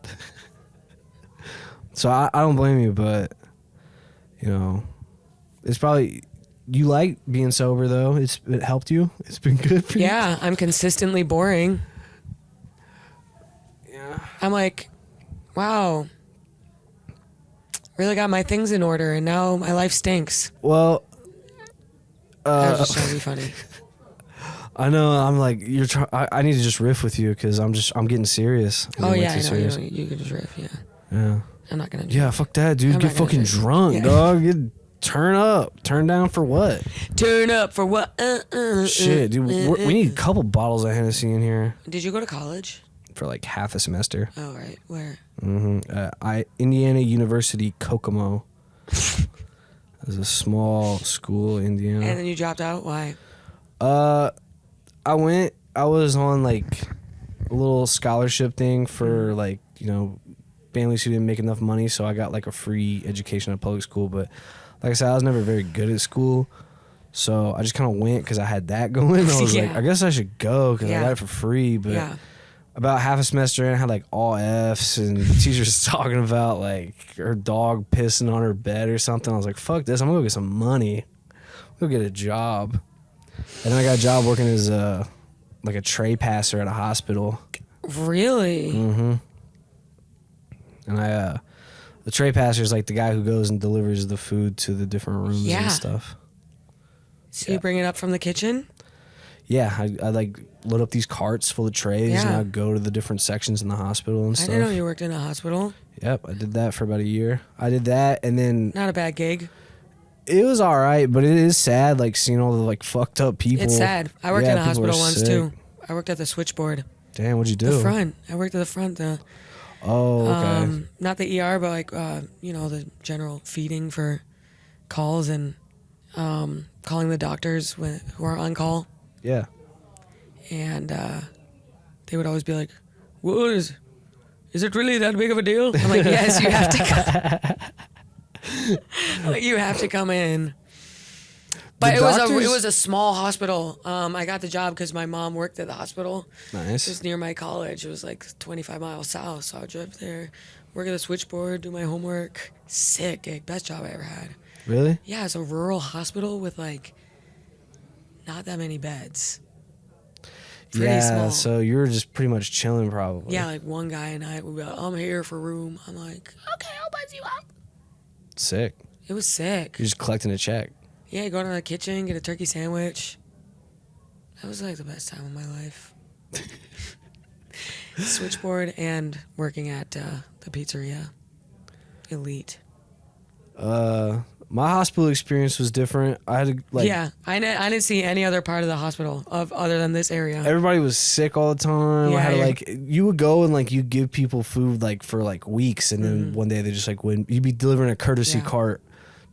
So I don't blame you, but it's probably you like being sober though. It helped you. It's been good for you. Yeah, I'm consistently boring. Yeah. I'm like, wow, really got my things in order, and now my life stinks. Well, That was just trying to be funny. I know. I'm like I need to just riff with you because I'm getting serious. I'm Oh getting way yeah, I too know. serious. You can just riff. Yeah, Yeah. I'm not gonna. Yeah. Fuck that, dude. I'm Get not gonna fucking do it. drunk, Yeah. dog. Turn up. Turn down for what? Turn up for what? Shit, dude. We need a couple bottles of Hennessy in here Did you go to college? for like half a semester. Oh right, where? Indiana University, Kokomo. It's a small school, Indiana. And then you dropped out. Why? I was on like a little scholarship thing for like, families who didn't make enough money. So I got like a free education at public school. But like I said, I was never very good at school. So I just kind of went because I had that going. I was like, Yeah. I guess I should go because I got it for free. But Yeah. about half a semester in, I had like all F's, and the teacher's talking about like her dog pissing on her bed or something. I was like, fuck this. I'm going to go get some money. Go get a job. And then I got a job working as like a tray passer at a hospital. Really? Mm-hmm. And the tray passer is like the guy who goes and delivers the food to the different rooms Yeah. and stuff. So you bring it up from the kitchen? Yeah, I like load up these carts full of trays and Yeah. I'd go to the different sections in the hospital and I stuff. didn't know you worked in a hospital. Yep, I did that for about a year. I did that, and then Not a bad gig. it was all right, but it is sad, like seeing all the like fucked up people. It's sad. I worked Yeah, in a people are hospital once sick. too. I worked at the switchboard. Damn, what'd you do? The front. I worked at the front. Oh, okay. Not the ER, but like the general feeding for calls and calling the doctors who are on call. Yeah. And they would always be like, "What is it really that big of a deal?" I'm like, "Yes, you have to come. You have to come in." But The it was a small hospital. I got the job because my mom worked at the hospital. It Nice. was near my college. It was like 25 miles south, so I drove there, work at the switchboard, do my homework. Sick gig, best job I ever had. Really? Yeah, it's a rural hospital with like not that many beds. Pretty Yeah, small. so you were just pretty much chilling probably. Yeah, like one guy and I would be like, "I'm here for room." I'm like, "Okay, I'll buzz you up." Sick. It was sick. You're just collecting a check. Yeah, you go to the kitchen, get a turkey sandwich. That was like the best time of my life. Switchboard and working at the pizzeria. Elite. My hospital experience was different. I had to like Yeah, I didn't see any other part of the hospital other than this area. everybody was sick all the time. I Yeah, had to yeah. like you would go and like you give people food like for like weeks, and then one day they just like wouldn't. You'd be delivering a courtesy Yeah. cart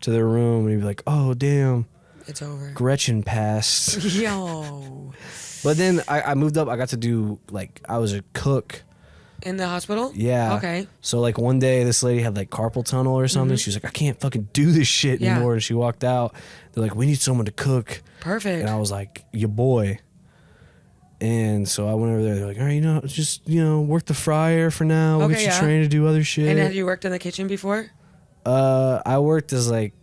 to their room, and you'd be like, "Oh damn, It's over. Gretchen passed." Yo. But then I moved up. I got to do like I was a cook. In the hospital? Yeah. Okay. So like one day this lady had like carpal tunnel or something. She was like, I can't fucking do this shit Yeah. anymore. And she walked out. They're like, we need someone to cook. Perfect. And I was like, your boy. And so I went over there. They're like, all right, just work the fryer for now. We'll Okay, get you yeah. trained to do other shit. And had you worked in the kitchen before? I worked as like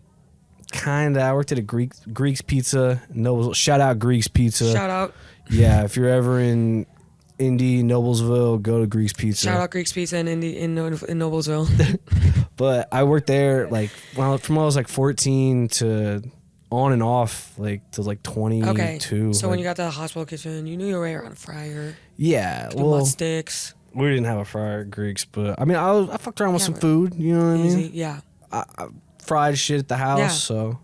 I worked at a Greek's Pizza. Nobles. Shout out Greek's Pizza. Shout out. Yeah, if you're ever in Indy, Noblesville, go to Greek's Pizza. Shout out Greek's Pizza in Noblesville. But I worked there like from when I was like 14 to on and off like to like 22. Okay. So like, when you got to the hospital kitchen, you knew you were right around a fryer. yeah, Do well, sticks. we didn't have a fryer at Greek's, but I mean I fucked around with Yeah, some but food. You know what I Easy. mean? Yeah. I fried shit at the house, Yeah. so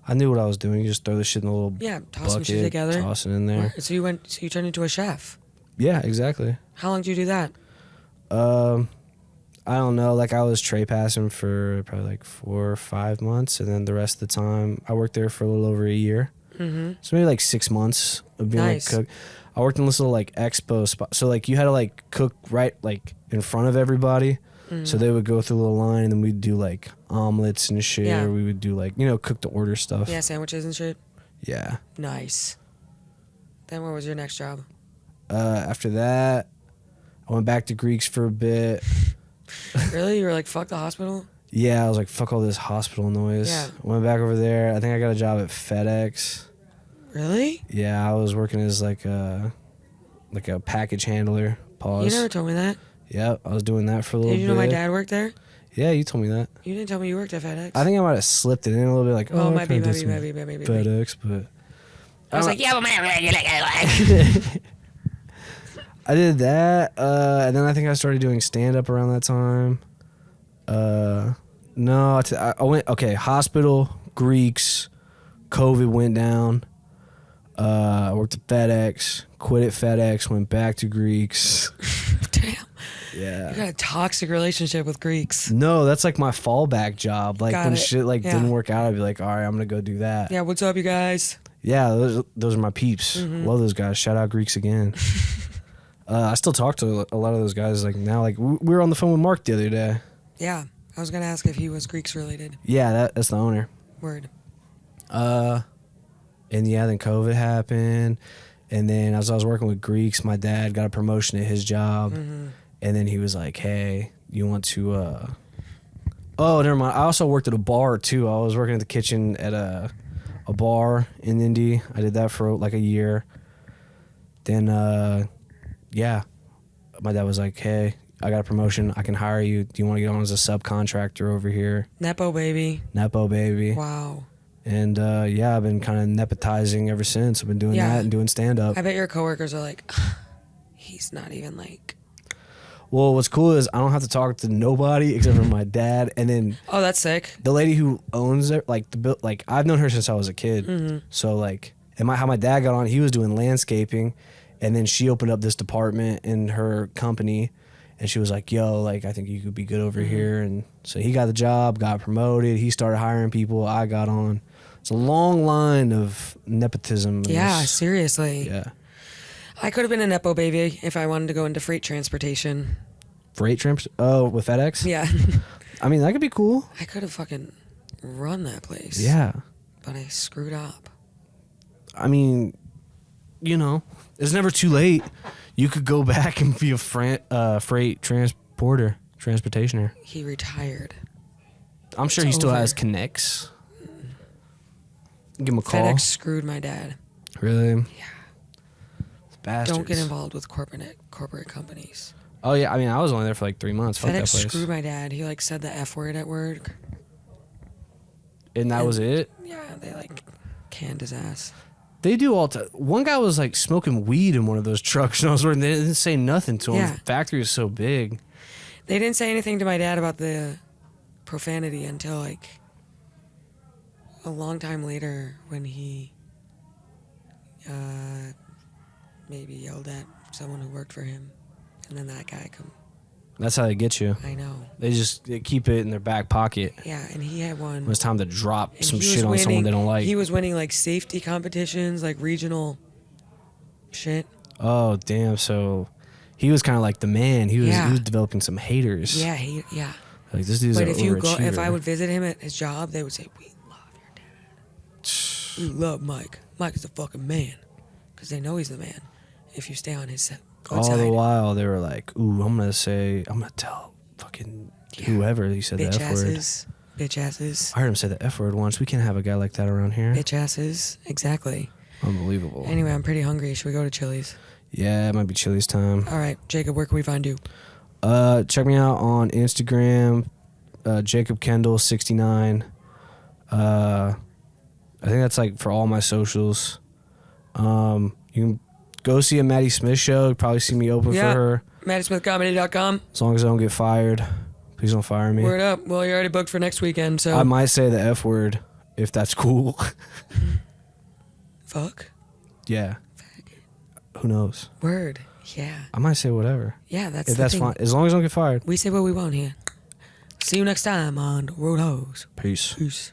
I knew what I was doing. You just throw the shit in a little Yeah. Toss some bucket, shit together. toss it in there. So you turned into a chef. Yeah, exactly. How long did you do that? I don't know. Like I was tray passing for probably like 4 or 5 months, and then the rest of the time I worked there for a little over a year. Mm-hmm. So maybe like 6 months of being Nice. like cook. I worked in this little like expo spot. So like you had to like cook right like in front of everybody. So they would go through a little line, and then we'd do like omelets and shit. Yeah. Or we would do like, cook to order stuff. Yeah, sandwiches and shit. Yeah. Nice. Then what was your next job? After that, I went back to Greeks for a bit. Really? You were like, fuck the hospital? Yeah, I was like, fuck all this hospital noise. Yeah. Went back over there. I think I got a job at FedEx. Really? Yeah, I was working as like a package handler. Pause. You never told me that. Yep, I was doing that for a little bit. Did you know my dad worked there? Yeah, you told me that. You didn't tell me you worked at FedEx. I think I might have slipped it in a little bit, like, Oh, I might be. kinda did some FedEx, but I was like, yeah, but man, I did that, and then I think I started doing stand up around that time. No, I went hospital, Greeks, COVID went down. I worked at FedEx, quit at FedEx, went back to Greeks. Damn. Yeah. You got a toxic relationship with Greeks. No, that's like my fallback job. Like Got when it. shit like Yeah. didn't work out, I'd be like, all right, I'm gonna go do that. Yeah, what's up, you guys? Yeah, those are my peeps. Mm-hmm. Love those guys. Shout out Greeks again. I still talk to a lot of those guys like now. Like we were on the phone with Mark the other day. Yeah, I was going to ask if he was Greeks related. Yeah, that's the owner. Word. And yeah, then COVID happened. And then as I was working with Greeks, my dad got a promotion at his job. Mm-hmm. And then he was like, hey, you want to... Oh, never mind. I also worked at a bar, too. I was working at the kitchen at a bar in Indy. I did that for like a year. Then, yeah, my dad was like, hey, I got a promotion. I can hire you. Do you want to get on as a subcontractor over here? Nepo baby. Nepo baby. Wow. And, yeah, I've been kind of nepotizing ever since. I've been doing Yeah. that and doing stand-up. I bet your coworkers are like, he's not even like... Well, what's cool is I don't have to talk to nobody except for my dad, and then Oh, that's sick. the lady who owns it, like I've known her since I was a kid. Mm-hmm. So like, and how my dad got on, he was doing landscaping, and then she opened up this department in her company, and she was like, "Yo, like I think you could be good over Mm-hmm. here." And so he got the job, got promoted. He started hiring people. I got on. It's a long line of nepotism. Yeah, seriously. Yeah. I could have been a Nepo baby if I wanted to go into freight transportation. Freight trips? Oh, with FedEx? Yeah. I mean, that could be cool. I could have fucking run that place. Yeah. But I screwed up. I mean, it's never too late. You could go back and be a freight transportationer. He retired. I'm sure It's he still over. has connects. Give him a call. FedEx screwed my dad. Really? Yeah. Bastards. Don't get involved with corporate companies. Oh, yeah. I mean, I was only there for like 3 months. Fuck that FedEx place. screwed my dad. He like said the F word at work. And that was it? Yeah, they like canned his ass. They do all time. One guy was like smoking weed in one of those trucks, and I was working. They didn't say nothing to him. Yeah. The factory is so big. They didn't say anything to my dad about the profanity until like a long time later when he maybe yelled at someone who worked for him, and then that guy come. That's how they get you. I know. They keep it in their back pocket Yeah, and he had one. when it's time to drop and some he was shit on someone they don't like. He was winning like safety competitions, like regional shit. Oh, damn. So he was kind of like the man. He was developing some haters. Yeah, Like, this dude's But an if I overachiever. would visit him at his job, they would say, "We love your dad. We love Mike. Mike is the fucking man," because they know he's the man. If you stay on his good All side. the while, they were like, ooh, I'm going to tell fucking whoever he said the bitch F word. bitch asses, I heard him say the F word once. We can't have a guy like that around here. bitch asses. Exactly. Unbelievable. Anyway, I'm pretty hungry. Should we go to Chili's? Yeah, it might be Chili's time. All right, Jacob, where can we find you? Check me out on Instagram, Jakob Kendall 69. I think that's like for all my socials. You can go see a Maddie Smith show. You probably see me open for her. MaddySmithComedy.com. As long as I don't get fired. Please don't fire me. Word up. Well, you're already booked for next weekend, so. I might say the F word if that's cool. Fuck. Yeah. Who knows? Word. Yeah. I might say whatever. Yeah, that's If the that's thing. fine. As long as I don't get fired. We say what we want here. See you next time on Road Hogs. Peace. Peace.